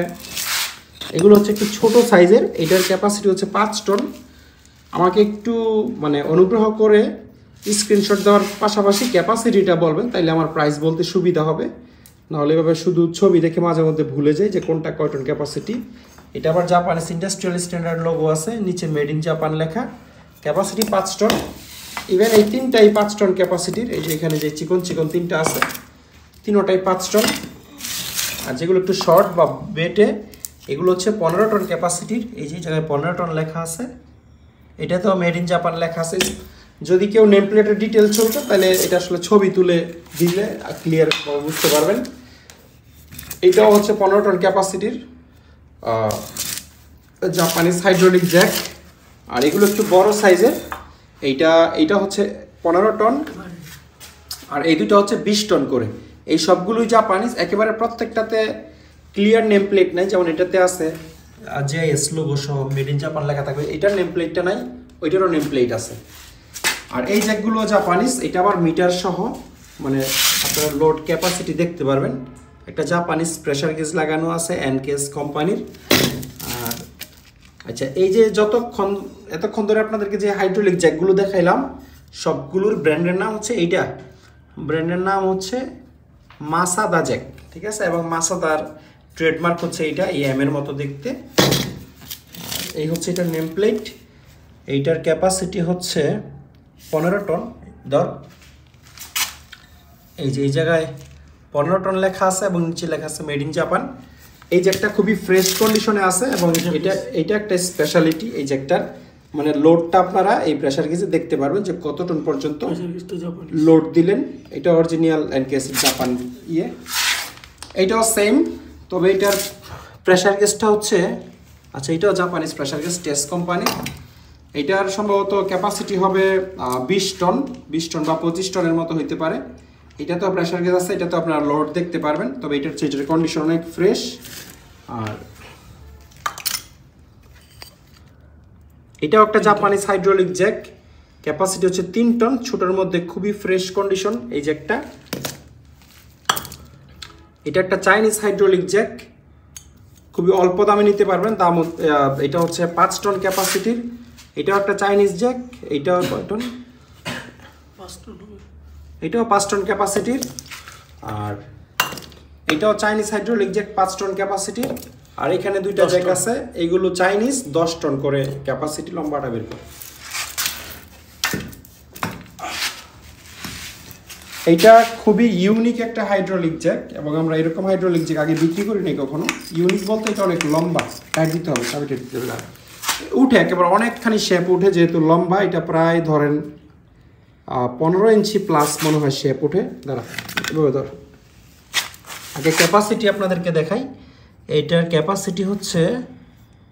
এগুলো হচ্ছে একটু ছোট সাইজের, এটার ক্যাপাসিটি হচ্ছে 5 টন। আমাকে একটু মানে অনুগ্রহ করে স্ক্রিনশট দেওয়ার পাশাপাশি ক্যাপাসিটিটা বলবেন, তাইলে আমার প্রাইস বলতে সুবিধা হবে, নাহলে এভাবে শুধু ছবি দেখে মাঝে মধ্যে ভুলে যাই যে কোনটা কয় টন ক্যাপাসিটি। এটা আবার জাপানিজ ইন্ডাস্ট্রিয়াল স্ট্যান্ডার্ড লোগো আছে, নিচে মেড ইন জাপান লেখা, ক্যাপাসিটি 5 টন। ইভেন এই তিনটাই 5 টন ক্যাপাসিটির, এই যে এখানে যে চিকন তিনটা আছে তিনোটাই 5 টন। আর যেগুলো একটু শর্ট বা বেটে এগুলো হচ্ছে 15 টন ক্যাপাসিটির, এই যে জায়গায় 15 টন লেখা আছে, এটা তো মেড ইন জাপান লেখা আছে। যদি কেউ নেম প্লেটের ডিটেল ছবি তাহলে এটা আসলে ছবি তুলে দিলে ক্লিয়ার বুঝতে পারবেন। এইটাও হচ্ছে 15 টন ক্যাপাসিটির জাপানিজ হাইড্রোলিক জ্যাক। আর এগুলো একটু বড় সাইজের, এইটা হচ্ছে 15 টন আর এই দুটো হচ্ছে 20 টন করে। এই সবগুলোই জাপানিজ, একেবারে প্রত্যেকটাতে ক্লিয়ার নেম প্লেট নাই, যেমন এটাতে আছে জেএস লোগো সহ মেড ইন জাপান লেখা থাকবে, এটার নেম প্লেটটা নাই, ওইটারও নেম প্লেট আছে। আর এই জ্যাকগুলো জাপানিজ, এটা আবার মিটার সহ, মানে আপনারা লোড ক্যাপাসিটি দেখতে পারবেন। একটা জাপানিজ প্রেসার গেজ লাগানো আছে এনকেস কোম্পানির। আর আচ্ছা, এই যে এতক্ষণ ধরে আপনাদেরকে যে হাইড্রোলিক জ্যাকগুলো দেখাইলাম সবগুলোর ব্র্যান্ডের নাম হচ্ছে এইটা, ব্র্যান্ডের নাম হচ্ছে মাসাদা জ্যাক, ঠিক আছে, এবং মাসাদার ট্রেডমার্ক হচ্ছে এইটা, এই এম এর মতো দেখতে। এই হচ্ছে এটার নেম প্লেট। এইটার ক্যাপাসিটি হচ্ছে 15 টন ধর, এই যে এই জায়গায় 15 টন লেখা আছে এবং নিচে লেখা আছে মেড ইন জাপান। এই জ্যাকটা খুবই ফ্রেশ কন্ডিশনে আছে এবং এটা একটা স্পেশালিটি এই জ্যাকটার, মানে লোডটা আপনারা এই প্রেসার গেজে দেখতে পারবেন যে কত টন পর্যন্ত লোড দিলেন। এটা অরিজিনাল এনকেএস জাপান ইয়ে, এইটাও সেম, তবে এটার প্রেসার গেজটা হচ্ছে আচ্ছা এটাও Japanese pressure gauge test company. এটার সম্ভবত ক্যাপাসিটি হবে 20 টন বা 25 টনের মতো হইতে পারে। এটা তো প্রেসার গেজ আছে, এটা তো আপনারা লোড দেখতে পারবেন, তবে এটার চেয়ে কন্ডিশন অনেক ফ্রেশ। আর এটাও একটা জাপানিজ হাইড্রোলিক জ্যাক, ক্যাপাসিটি হচ্ছে 3 টন, ছোটোর মধ্যে খুবই ফ্রেশ কন্ডিশন এই জ্যাকটা। এটা একটা চাইনিজ হাইড্রোলিক জ্যাক, খুবই অল্প দামে নিতে পারবেন, দাম এটা হচ্ছে 5 টন ক্যাপাসিটির। এটাও একটা চাইনিজ জ্যাক, এইটাও কয় টন, 5 টন, এটাও 5 টন ক্যাপাসিটির। আর এটাও চাইনিজ হাইড্রোলিক জ্যাক 5 টন ক্যাপাসিটির। আর এখানে দুইটা জ্যাক আছে, এইগুলো চাইনিজ 10 টন করে ক্যাপাসিটি, লম্বাটা বের করে। এইটা খুবই ইউনিক একটা হাইড্রোলিক জ্যাক এবং আমরা এরকম হাইড্রোলিক জ্যাক আগে বিক্রি করি নাই কখনো। ইউনিক বলতে এটা অনেক লম্বা, টাইট দিতে হবে, চাবিটা দিতে হবে, উঠে একেবারে অনেকখানি শেপ উঠে, যেহেতু লম্বা এটা প্রায় ধরেন 15 ইঞ্চি প্লাস মনে হয় শেপ উঠে। দাঁড়া এভাবে ধর, আগে ক্যাপাসিটি আপনাদেরকে দেখাই। এইটার ক্যাপাসিটি হচ্ছে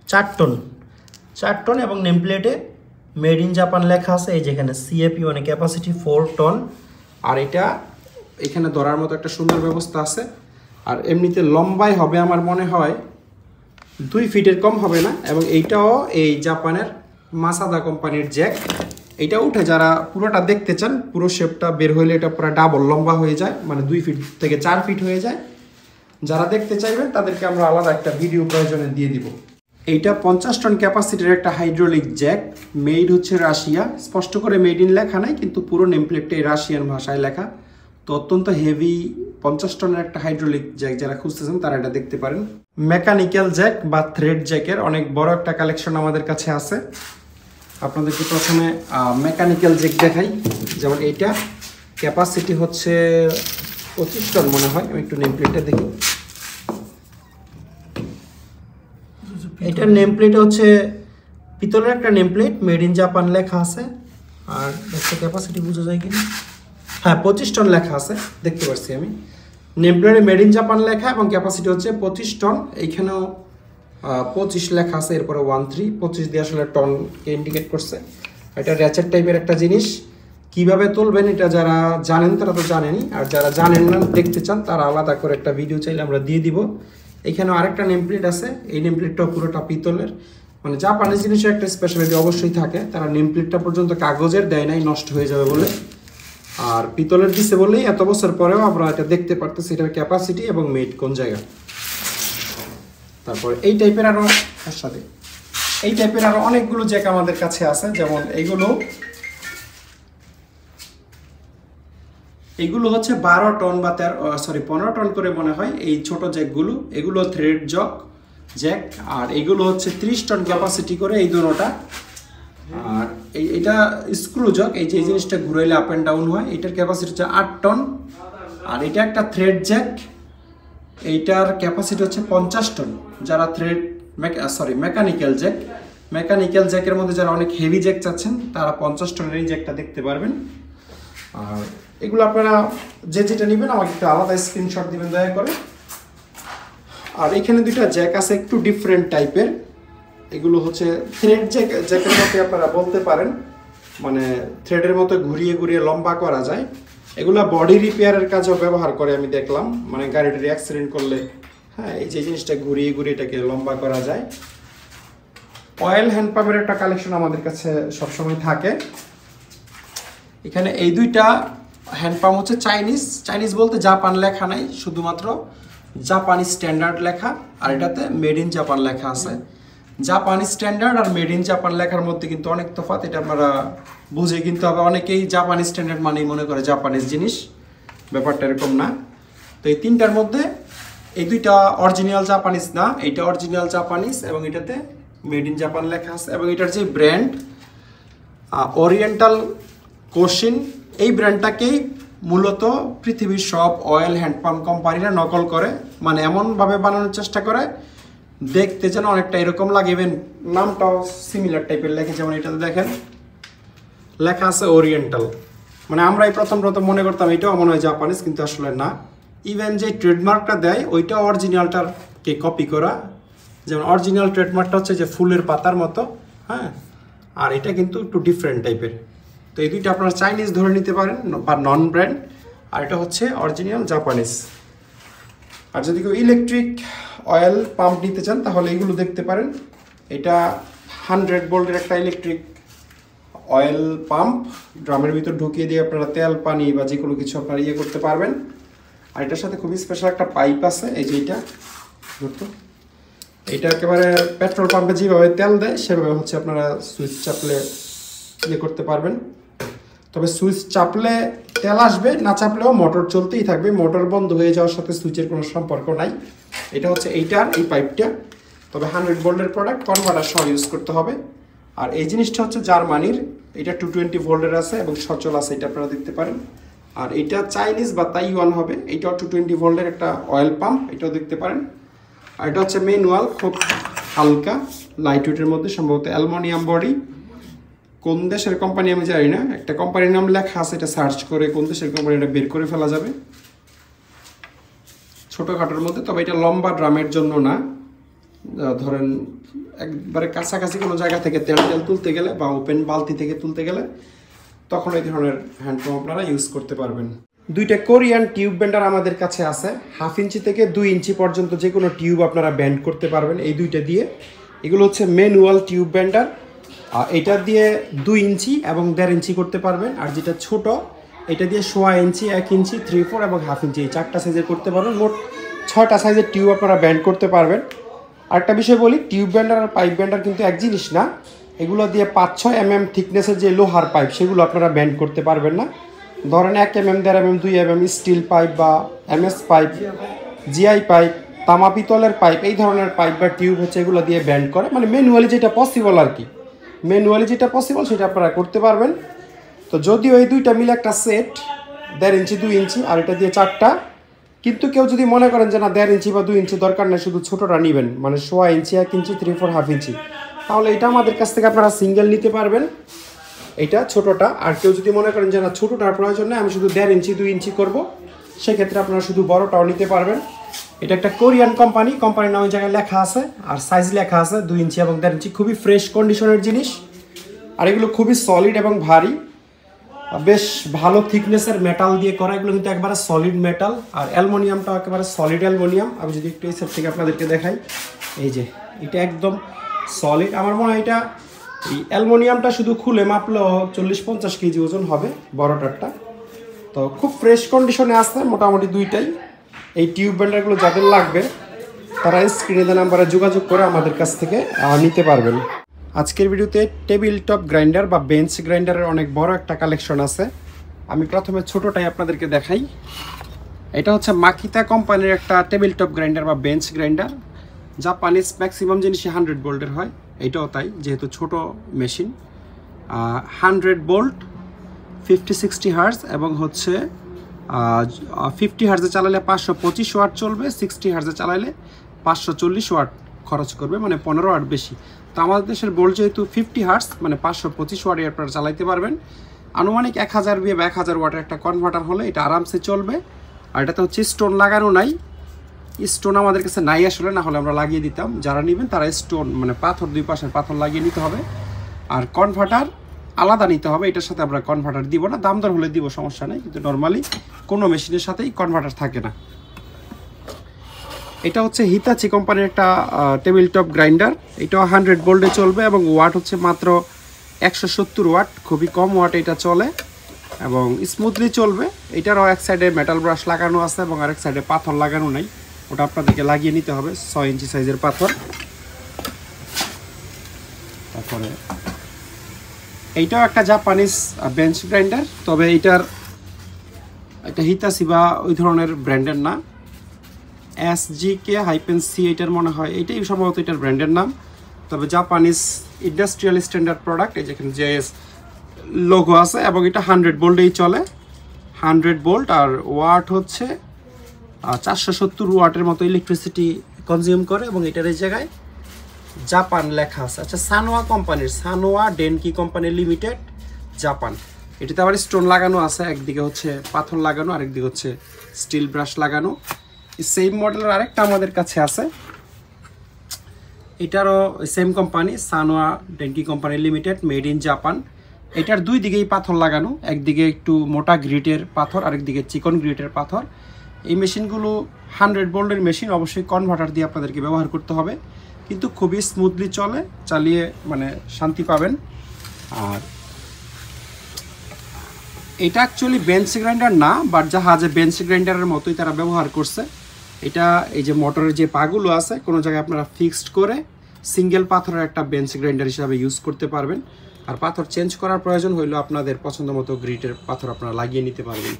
4 টন এবং নেম প্লেটে মেড ইন জাপান লেখা আছে, এই যেখানে সিএপি মানে ক্যাপাসিটি 4 টন। আর এটা এখানে ধরার মতো একটা সুন্দর ব্যবস্থা আছে। আর এমনিতে লম্বাই হবে আমার মনে হয় 2 ফিটের কম হবে না। এবং এইটাও এই জাপানের মাসাদা কোম্পানির জ্যাক। এটা উঠে যারা পুরোটা দেখতে চান, পুরো শেপটা বের হইলে এটা পুরো ডাবল লম্বা হয়ে যায়, মানে 2 ফিট থেকে 4 ফিট হয়ে যায়। যারা দেখতে চাইবেন তাদেরকে আমরা আলাদা একটা ভিডিও প্রয়োজনে দিয়ে দিব। এইটা 50 টন ক্যাপাসিটির একটা হাইড্রোলিক জ্যাক, মেড হচ্ছে রাশিয়া। স্পষ্ট করে মেড ইন লেখা নাই, কিন্তু পুরো নেমপ্লেটটাই রাশিয়ান ভাষায় লেখা। তো অত্যন্ত হেভি 50 টনের একটা হাইড্রোলিক জ্যাক যারা খুঁজতেছেন তারা এটা দেখতে পারেন। মেকানিক্যাল জ্যাক বা থ্রেড জ্যাকের অনেক বড় একটা কালেকশন আমাদের কাছে আছে। আপনাদেরকে প্রথমে মেকানিক্যাল জ্যাক দেখাই। যেমন এইটা ক্যাপাসিটি হচ্ছে 25 টন মনে হয়। আমি একটু নেমপ্লেটটা দেখি। এটার নেমপ্লেট হচ্ছে পিতলের একটা নেমপ্লেট, মেড ইন জাপান লেখা আছে। আর একটা ক্যাপাসিটি বোঝা যায় কিনা, হ্যাঁ 25 টন লেখা আছে, দেখতে পাচ্ছি আমি। নেমপ্লেটে মেড ইন জাপান লেখা এবং ক্যাপাসিটি হচ্ছে 25 টন। এইখানেও 25 লেখা আছে, এরপরে 13 25 দিয়ে আসলে টনকে ইন্ডিকেট করছে। এটা র্যাচেট টাইপের একটা জিনিস। কিভাবে তুলবেন এটা যারা জানেন তারা তো জানেনই, আর যারা জানেন না দেখতে চান তারা আলাদা করে একটা ভিডিও চাইলে আমরা দিয়ে দিব। এখানেও আরেকটা নেমপ্লেট আছে, এই নেমপ্লেটটাও পুরোটা পিতলের। মানে জাপানিজ জিনিসের একটা স্পেশালিটি অবশ্যই থাকে, তারা নেমপ্লেটটা পর্যন্ত কাগজের দেয় নাই নষ্ট হয়ে যাবে বলে, আর পিতলের দিছে বলেই এত বছর পরেও আমরা এটা দেখতে পারতেছি এটার ক্যাপাসিটি এবং মেড কোন জায়গা। তারপর এই টাইপের আরো সাথে এই টাইপের আরো অনেকগুলো জ্যাক আমাদের কাছে আছে। যেমন এইগুলো হচ্ছে 12 টন বা 15 টন করে মনে হয় এই ছোট জ্যাকগুলো। এগুলো থ্রেড জ্যাক, আর এগুলো হচ্ছে 30 টন ক্যাপাসিটি করে এই দুটোটা। আর এটা স্ক্রু জ্যাক, এই যে এই জিনিসটা ঘুরাইলে আপ অ্যান্ড ডাউন হয়, এটার ক্যাপাসিটি হচ্ছে 8 টন। আর এটা একটা থ্রেড জ্যাক, এইটার ক্যাপাসিটি হচ্ছে 50 টন। যারা মেকানিক্যাল জ্যাকের মধ্যে যারা অনেক হেভি জ্যাক চাচ্ছেন তারা 50 টনের এই জ্যাকটা দেখতে পারবেন। আর এগুলো আপনারা যেটা নেবেন আমাকে একটু আলাদা স্ক্রিনশট দিবেন দয়া করে। আর এখানে দুইটা জ্যাক আছে একটু ডিফারেন্ট টাইপের। এগুলো হচ্ছে থ্রেড জ্যাকের মতো আপনারা বলতে পারেন, মানে থ্রেডের মতো ঘুরিয়ে ঘুরিয়ে লম্বা করা যায়। এগুলো বডি রিপেয়ারের কাজেও ব্যবহার করে আমি দেখলাম, মানে গাড়িটার অ্যাক্সিডেন্ট করলে হ্যাঁ এই যে জিনিসটা ঘুরিয়ে ঘুরিয়ে এটাকে লম্বা করা যায়। অয়েল হ্যান্ড পাম্পের একটা কালেকশন আমাদের কাছে সবসময় থাকে। এখানে এই দুইটা হ্যান্ড পাম্প হচ্ছে চাইনিজ বলতে জাপান লেখা নাই, শুধুমাত্র জাপানি স্ট্যান্ডার্ড লেখা। আর এটাতে মেড ইন জাপান লেখা আছে। জাপানি স্ট্যান্ডার্ড আর মেড ইন জাপান লেখার মধ্যে কিন্তু অনেক তফাৎ, এটা আপনারা বুঝে কিনতে হবে। অনেকেই জাপানি স্ট্যান্ডার্ড মানেই মনে করে জাপানিজ জিনিস, ব্যাপারটা এরকম না। তো এই তিনটার মধ্যে এই দুইটা অরিজিনাল জাপানিজ না, এইটা অরিজিনাল জাপানিজ এবং এটাতে মেড ইন জাপান লেখা আছে। এবং এটার যে ব্র্যান্ড ওরিয়েন্টাল কোশিন, এই ব্র্যান্ডটাকেই মূলত পৃথিবীর সব অয়েল হ্যান্ডপাম্প কোম্পানিরা নকল করে, মানে এমনভাবে বানানোর চেষ্টা করে দেখতে যেন অনেকটা এরকম লাগে। ইভেন নামটাও সিমিলার টাইপের লেখে, যেমন এটাতে দেখেন লেখা আছে ওরিয়েন্টাল। মানে আমরা এই প্রথম মনে করতাম এটাও মনে হয় জাপানিজ, কিন্তু আসলে না। ইভেন যে ট্রেডমার্কটা দেয় ওইটা অরিজিনালটাকে কপি করা। যেমন অরিজিনাল ট্রেডমার্কটা হচ্ছে যে ফুলের পাতার মতো, হ্যাঁ, আর এটা কিন্তু একটু ডিফারেন্ট টাইপের। তো এই দুইটা আপনারা চাইনিজ ধরে নিতে পারেন বা নন ব্র্যান্ড, আর এটা হচ্ছে অরিজিনাল জাপানিজ। আর যদি কেউ ইলেকট্রিক অয়েল পাম্প নিতে চান তাহলে এইগুলো দেখতে পারেন। এটা 100 ভোল্টের একটা ইলেকট্রিক অয়েল পাম্প, ড্রামের ভিতর ঢুকিয়ে দিয়ে আপনারা তেল পানি বা যে কোনো কিছু আপনারা ইয়ে করতে পারবেন। আর এটার সাথে খুবই স্পেশাল একটা পাইপ আছে, এই যে এইটা একেবারে পেট্রোল পাম্পে যেভাবে তেল দেয় সেভাবে হচ্ছে আপনারা সুইচ চাপলে ইয়ে করতে পারবেন। তবে সুইচ চাপলে তেল আসবে, না চাপলেও মোটর চলতেই থাকবে। মোটর বন্ধ হয়ে যাওয়ার সাথে সুইচের কোনো সম্পর্ক নাই। এটা হচ্ছে এইটার এই পাইপটা, তবে 100 ভোল্টের প্রোডাক্ট, কনভার্টার সহ ইউজ করতে হবে। আর এই জিনিসটা হচ্ছে জার্মানির, এটা 220 ভোল্টের আছে এবং সচল আছে, এটা আপনারা দেখতে পারেন। আর এটা চাইনিজ বা তাইওয়ান হবে, এটাও 220 ভোল্টের একটা অয়েল পাম্প, এটাও দেখতে পারেন। আর এটা হচ্ছে ম্যানুয়াল, খুব হালকা লাইট ওয়েটের মধ্যে, সম্ভবত অ্যালুমিনিয়াম বডি। কোন দেশের কোম্পানি আমি জানি না, একটা কোম্পানির নাম লেখা আছে, এটা সার্চ করে কোন দেশের কোম্পানি এটা বের করে ফেলা যাবে। ছোটোখাটোর মধ্যে, তবে এটা লম্বা ড্রামের জন্য না। ধরেন একবারে কাছাকাছি কোনো জায়গা থেকে তেল তুলতে গেলে বা ওপেন বালতি থেকে তুলতে গেলে তখন এই ধরনের হ্যান্ডপাম্প আপনারা ইউজ করতে পারবেন। দুইটা কোরিয়ান টিউব বেন্ডার আমাদের কাছে আছে। 1/2 ইঞ্চি থেকে 2 ইঞ্চি পর্যন্ত যে কোনো টিউব আপনারা ব্যান্ড করতে পারবেন এই দুইটা দিয়ে। এগুলো হচ্ছে ম্যানুয়াল টিউব বেন্ডার। এটা দিয়ে 2 ইঞ্চি এবং 1.5 ইঞ্চি করতে পারবেন। আর যেটা ছোট এটা দিয়ে 1.5 ইঞ্চি, 1 ইঞ্চি, 3, 4 এবং 1/2 ইঞ্চি, এই 4টা সাইজের করতে পারবেন। মোট 6টা সাইজের টিউব আপনারা ব্যান্ড করতে পারবেন। আরেকটা বিষয় বলি, টিউব ব্যান্ডার আর পাইপ ব্যান্ডার কিন্তু এক জিনিস না। এগুলো দিয়ে 5-6 mm থিকনেসের যে লোহার পাইপ সেগুলো আপনারা ব্যান্ড করতে পারবেন না। ধরেন 1 mm, 1.5 mm, 2 mm steel pipe বা MS পাইপ, GI পাইপ, তামা পিতলের পাইপ, এই ধরনের পাইপ বা টিউব হচ্ছে এগুলো দিয়ে ব্যান্ড করে, মানে ম্যানুয়ালি যেটা পসিবল আর কি। ম্যানুয়ালি যেটা পসিবল সেটা আপনারা করতে পারবেন। তো যদিও এই দুইটা মিলে একটা সেট 1.5 ইঞ্চি, 2 ইঞ্চি, আর এটা দিয়ে 4টা। কিন্তু কেউ যদি মনে করেন যে না 1.5 ইঞ্চি বা 2 ইঞ্চি দরকার নেই, শুধু ছোটোটা নেবেন, মানে 1.5 ইঞ্চি, 1 ইঞ্চি, 3, 4, 1/2 ইঞ্চি, তাহলে এটা আমাদের কাছ থেকে আপনারা সিঙ্গেল নিতে পারবেন, এটা ছোটোটা। আর কেউ যদি মনে করেন যে না ছোটোটার প্রয়োজন নেই, আমি শুধু 1.5 ইঞ্চি, 2 ইঞ্চি করবো, সেক্ষেত্রে আপনারা শুধু বড়টাও নিতে পারবেন। এটা একটা কোরিয়ান কোম্পানির নাম ওই জায়গায় লেখা আছে, আর সাইজ লেখা আছে 2 ইঞ্চি এবং 1.5 ইঞ্চি। খুবই ফ্রেশ কন্ডিশনের জিনিস, আর এগুলো খুবই সলিড এবং ভারী, বেশ ভালো থিকনেসের মেটাল দিয়ে করা। এগুলো কিন্তু একবারে সলিড মেটাল, আর অ্যালুমিনিয়ামটাও একেবারে সলিড অ্যালুমিনিয়াম। আমি যদি একটু এই সাইড থেকে আপনাদেরকে দেখাই, এই যে এটা একদম সলিড। আমার মনে হয় এটা এই অ্যালুমিনিয়ামটা শুধু খুলে মাপলেও 40-50 কেজি ওজন হবে বড়টারটা। তো খুব ফ্রেশ কন্ডিশনে আছে মোটামুটি দুইটাই। এই টিউব বেন্ডারগুলো যাদের লাগবে তারা স্ক্রিনে দেওয়া নাম্বারে যোগাযোগ করে আমাদের কাছ থেকে নিতে পারবেন। আজকের ভিডিওতে টেবিল টপ গ্রাইন্ডার বা বেঞ্চ গ্রাইন্ডারের অনেক বড় একটা কালেকশন আছে। আমি প্রথমে ছোটোটাই আপনাদেরকে দেখাই। এটা হচ্ছে মাকিতা কোম্পানির একটা টেবিল টপ গ্রাইন্ডার বা বেঞ্চ গ্রাইন্ডার। জাপানিজ ম্যাক্সিমাম জিনিসই 100 ভোল্টের হয়, এটাও তাই, যেহেতু ছোট মেশিন। 100 ভোল্ট, 50-60 হার্জ, এবং হচ্ছে 50 হার্জে চালালে 525 ওয়াট চলবে, 60 হার্জে চালালে 540 ওয়াট খরচ করবে, মানে 15 ওয়াট বেশি। তো আমাদের দেশের ভোল্ট যেহেতু 50 হার্জ, মানে 525 ওয়াটে আপনারা চালাইতে পারবেন। আনুমানিক 1000 VA বা 1000 ওয়াটের একটা কনভার্টার হলে এটা আরামসে চলবে। আর এটাতে হচ্ছে স্টোন লাগানো নাই, স্টোন আমাদের কাছে নাই আসলে, না হলে আমরা লাগিয়ে দিতাম। যারা নেবেন তারা স্টোন, মানে পাথর, 2 পাশের পাথর লাগিয়ে নিতে হবে। আর কনভার্টার আলাদা নিতে হবে, এটার সাথে আমরা কনভার্টার দিব না, দাম দর হলে দিব, সমস্যা নেই, কিন্তু নর্মালি কোনো মেশিনের সাথেই কনভার্টার থাকে না। এটা হচ্ছে হিতাচি কোম্পানির একটা টেবিল টপ গ্রাইন্ডার। এটাও 100 ভোল্টে চলবে এবং ওয়াট হচ্ছে মাত্র 170 ওয়াট, খুবই কম ওয়াট এটা চলে এবং স্মুথলি চলবে। এটারও এক সাইডে মেটাল ব্রাশ লাগানো আছে এবং আরেক সাইডে পাথর লাগানো নাই, ওটা আপনাদেরকে লাগিয়ে নিতে হবে, 6 ইঞ্চি সাইজের পাথর। তারপরে এইটাও একটা জাপানিজ বেঞ্চ গ্রাইন্ডার, তবে এটা হিতাচি বা ওই ধরনের ব্র্যান্ডের না, SGK-C এটার মনে হয়, এটাই সম্ভবত এটার ব্র্যান্ডের নাম। তবে জাপানিজ ইন্ডাস্ট্রিয়াল স্ট্যান্ডার্ড প্রোডাক্ট, এই যেখানে JS লোগো আছে, এবং এটা 100 ভোল্টেই চলে, 100 ভোল্ট। আর ওয়াট হচ্ছে 470 ওয়াটের মতো ইলেকট্রিসিটি কনজিউম করে, এবং এটার এই জায়গায় জাপান লেখা আছে। আচ্ছা, সানোয়া কোম্পানির, সানোয়া ডেনকি কোম্পানি লিমিটেড, জাপান। এটাতে আবার স্টোন লাগানো আছে, একদিকে হচ্ছে পাথর লাগানো, আরেকদিকে হচ্ছে স্টিল ব্রাশ লাগানো। সেম মডেলের আরেকটা আমাদের কাছে আছে, এটারও same company, Sanwa Denki company limited, made in Japan. এটার 2 দিকেই পাথর লাগানো, একদিকে একটু মোটা গ্রিটের পাথর, আরেকদিকে চিকন গ্রিটের পাথর। এই মেশিনগুলো 100 ভোল্টের মেশিন, অবশ্যই কনভার্টার দিয়ে আপনাদেরকে ব্যবহার করতে হবে, কিন্তু খুবই স্মুথলি চলে, চালিয়ে মানে শান্তি পাবেন। আর এটা অ্যাকচুয়ালি বেঞ্চ গ্রাইন্ডার না, বাট জাহাজে বেঞ্চ গ্রাইন্ডারের মতোই তারা ব্যবহার করছে। এটা এই যে মোটরের যে পাগুলো আছে, কোনো জায়গায় আপনারা ফিক্সড করে সিঙ্গেল পাথরের একটা বেঞ্চ গ্রাইন্ডার হিসাবে ইউজ করতে পারবেন। আর পাথর চেঞ্জ করার প্রয়োজন হইলে আপনাদের পছন্দ মতো গ্রিটের পাথর আপনারা লাগিয়ে নিতে পারবেন।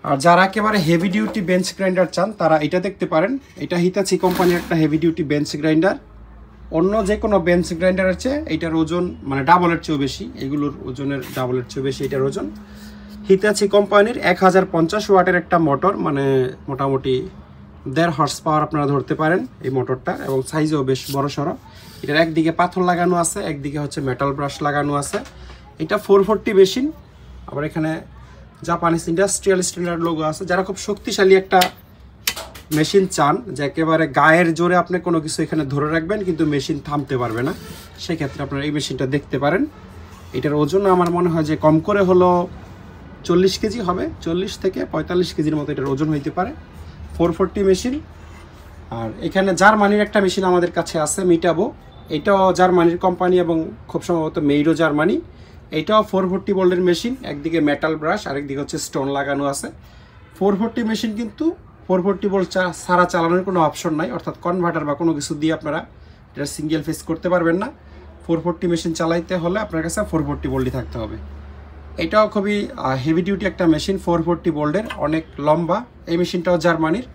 আর যারা একেবারে হেভি ডিউটি বেঞ্চ গ্রাইন্ডার চান তারা এটা দেখতে পারেন। এটা হিতাচি কোম্পানির একটা হেভি ডিউটি বেঞ্চ গ্রাইন্ডার। অন্য যে কোনো বেঞ্চ গ্রাইন্ডারের চেয়ে এইটার ওজন মানে ডাবলের চেয়েও বেশি, এগুলোর ওজনের ডাবলের চেয়েও বেশি এটার ওজন। হিতাচি কোম্পানির 1050 ওয়াটের একটা মোটর, মানে মোটামুটি 1.5 হর্স পাওয়ার আপনারা ধরতে পারেন এই মোটরটা, এবং সাইজও বেশ বড় সড়ো। এটার একদিকে পাথর লাগানো আছে, একদিকে হচ্ছে মেটাল ব্রাশ লাগানো আছে। এটা 440 মেশিন, আবার এখানে জাপানিজ ইন্ডাস্ট্রিয়াল স্ট্যান্ডার্ড লোগো আছে। যারা খুব শক্তিশালী একটা মেশিন চান, যে একেবারে গায়ের জোরে আপনি কোনো কিছু এখানে ধরে রাখবেন কিন্তু মেশিন থামতে পারবে না, সেক্ষেত্রে আপনারা এই মেশিনটা দেখতে পারেন। এটার ওজন আমার মনে হয় যে কম করে হলো 40 কেজি হবে, 40 থেকে 45 কেজির মতো এটার ওজন হইতে পারে। 440 মেশিন। আর এখানে জার্মানির একটা মেশিন আমাদের কাছে আছে, মিটাবো। এটাও জার্মানির কোম্পানি এবং খুব সম্ভবত মেইডও জার্মানি। এটাও 440 ভোল্টের মেশিন, একদিকে মেটাল ব্রাশ আরেকদিকে হচ্ছে স্টোন লাগানো আছে। 440 মেশিন কিন্তু 440 ভোল্ট ছাড়া চালানোর কোনো অপশন নাই, অর্থাৎ কনভার্টার বা কোনো কিছু দিয়ে আপনারা এটা সিঙ্গেল ফেস করতে পারবেন না। 440 মেশিন চালাইতে হলে আপনার কাছে 440 ভোল্টই থাকতে হবে। এটাও খুবই হেভি ডিউটি একটা মেশিন, 440 ভোল্টের, অনেক লম্বা। এই মেশিনটাও জার্মানির।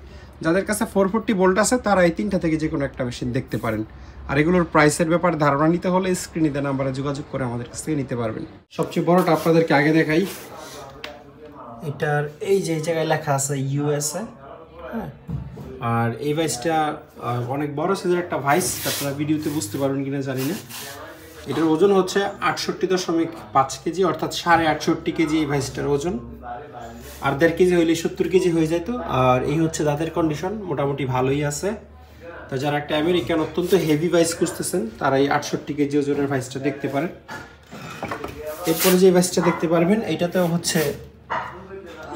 যাদের কাছে 440 ভোল্ট আছে তারা এই 3টা থেকে যে কোনো একটা মেশিন দেখতে পারেন। আর এগুলোর প্রাইসের ব্যাপারে ধারণা নিতে হলে স্ক্রিনে দেওয়া নাম্বারে যোগাযোগ করে আমাদের কাছ থেকে নিতে পারবেন। সবচেয়ে বড়টা আপনাদেরকে আগে দেখাই। এটার এই যে জায়গায় লেখা আছে ইউএসএ, হ্যাঁ। আর এই ভাইসটা অনেক বড় সাইজের একটা ভাইস, আপনারা ভিডিওতে বুঝতে পারবেন কিনা জানি না। এটার ওজন হচ্ছে 68.5 কেজি, অর্থাৎ 68.5 কেজি এই ভাইসটার ওজন। আর 1.5 কেজি হইলে 70 কেজি হয়ে যেত। আর এই হচ্ছে দাঁতের কন্ডিশন, মোটামুটি ভালোই আছে। তো যারা একটা আমেরিকান অত্যন্ত হেভি ভাইস খুঁজতেছেন তারা এই 68 কেজি ওজনের ভাইসটা দেখতে পারেন। এরপরে যে ভাইসটা দেখতে পারবেন এইটাতেও হচ্ছে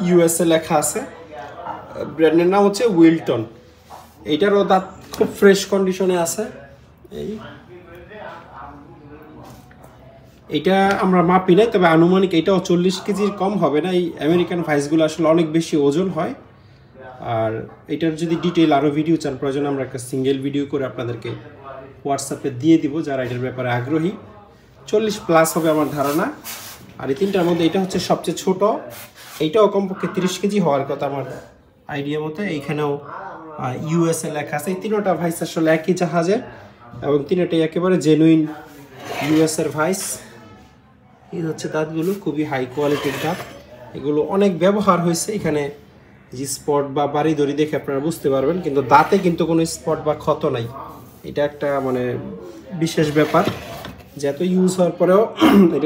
ইউএসএ লেখা আছে, ব্র্যান্ডের নাম হচ্ছে উইলটন। এইটারও দাঁত খুব ফ্রেশ কন্ডিশনে আছে। এইটা আমরা মাপি নাই, তবে আনুমানিক এটাও 40 কেজির কম হবে না। এই আমেরিকান ভাইসগুলো আসলে অনেক বেশি ওজন হয়। আর এটার যদি ডিটেইল আরও ভিডিও চান, প্রয়োজন আমরা একটা সিঙ্গেল ভিডিও করে আপনাদেরকে হোয়াটসঅ্যাপে দিয়ে দিব যারা এটার ব্যাপারে আগ্রহী। 40+ হবে আমার ধারণা। আর এই 3টার মধ্যে এটা হচ্ছে সবচেয়ে ছোট। এইটাও কমপক্ষে 30 কেজি হওয়ার কথা আমার আইডিয়া মতো। এইখানেও ইউএসএ লেখা আছে। এই 3টা ভাইস আসলে একই জাহাজের এবং 3টাই একেবারে জেনুইন ইউএসএর ভাইস। এই হচ্ছে দাঁতগুলো, খুবই হাই কোয়ালিটির দাঁত। এগুলো অনেক ব্যবহার হয়েছে। এখানে যে স্পট বা বাড়ি দড়ি দেখে আপনারা বুঝতে পারবেন, কিন্তু দাঁতে কিন্তু কোনো স্পট বা ক্ষত নাই। এটা একটা মানে বিশেষ ব্যাপার, যে এত ইউজ হওয়ার পরেও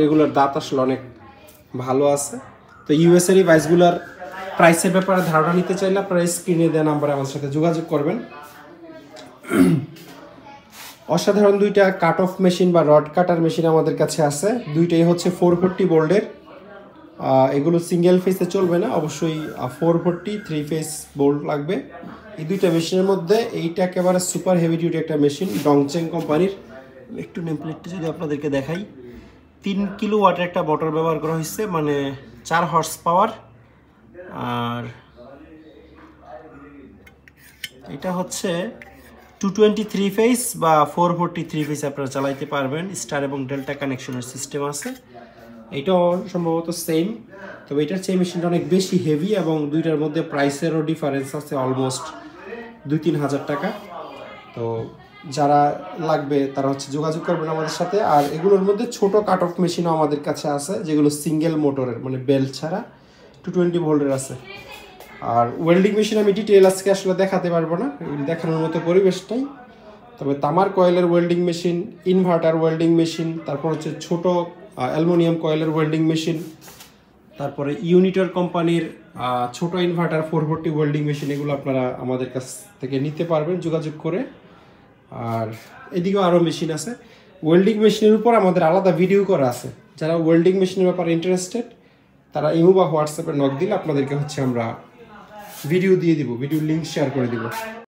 এগুলোর দাঁত আসলে অনেক ভালো আছে। তো ইউএসএর এই ভাইসগুলোর প্রাইসের ব্যাপারে ধারণা নিতে চাইলে আপনারা স্ক্রিনে দেওয়া নাম্বারে আমাদের সাথে যোগাযোগ করবেন। অসাধারণ 2টা কাট অফ মেশিন বা রড কাটার মেশিন আমাদের কাছে আছে। 2টাই হচ্ছে 440 ভোল্টের। এগুলো সিঙ্গেল ফেসে চলবে না, অবশ্যই 440 3 ফেস বোল্ট লাগবে। এই 2টা মেশিনের মধ্যে এইটা একেবারে সুপার হেভি ডিউটি একটা মেশিন, ডংচেং কোম্পানির। একটু নেমপ্লেটটা যদি আপনাদেরকে দেখাই, 3 কিলোওয়াটের একটা মোটর ব্যবহার করা হয়েছে, মানে 4 হর্স পাওয়ার। আর এটা হচ্ছে 223 ফেস বা 443 ফেস আপনারা চালাইতে পারবেন। স্টার এবং ডেল্টা কানেকশনের সিস্টেম আছে। এটাও সম্ভবত সেম, তবে এটার চেয়ে মেশিনটা অনেক বেশি হেভি এবং 2টার মধ্যে প্রাইসেরও ডিফারেন্স আছে অলমোস্ট 2-3 হাজার টাকা। তো যারা লাগবে তারা হচ্ছে যোগাযোগ করবেন আমাদের সাথে। আর এগুলোর মধ্যে ছোট কাট অফ মেশিনও আমাদের কাছে আছে, যেগুলো সিঙ্গেল মোটরের, মানে বেল্ট ছাড়া 220 ভোল্টের আছে। আর ওয়েল্ডিং মেশিন আমি ডিটেইল আজকে আসলে দেখাতে পারবো না, দেখানোর মতো পরিবেশটাই। তবে তামার কয়েলের welding machine, inverter welding machine, তারপর হচ্ছে ছোট অ্যালুমিনিয়াম কয়েলের ওয়েল্ডিং মেশিন, তারপরে ইউনিটর কোম্পানির ছোট ইনভার্টার 440 ওয়েল্ডিং মেশিন, এগুলো আপনারা আমাদের কাছ থেকে নিতে পারবেন যোগাযোগ করে। আর এদিকেও আরও মেশিন আছে। ওয়েল্ডিং মেশিনের উপর আমাদের আলাদা ভিডিও করা আছে। যারা ওয়েল্ডিং মেশিনের ব্যাপারে ইন্টারেস্টেড তারা ইমো বা হোয়াটসঅ্যাপে নক দিলে আপনাদেরকে হচ্ছে আমরা ভিডিও দিয়ে দিব, ভিডিও লিঙ্ক শেয়ার করে দিব।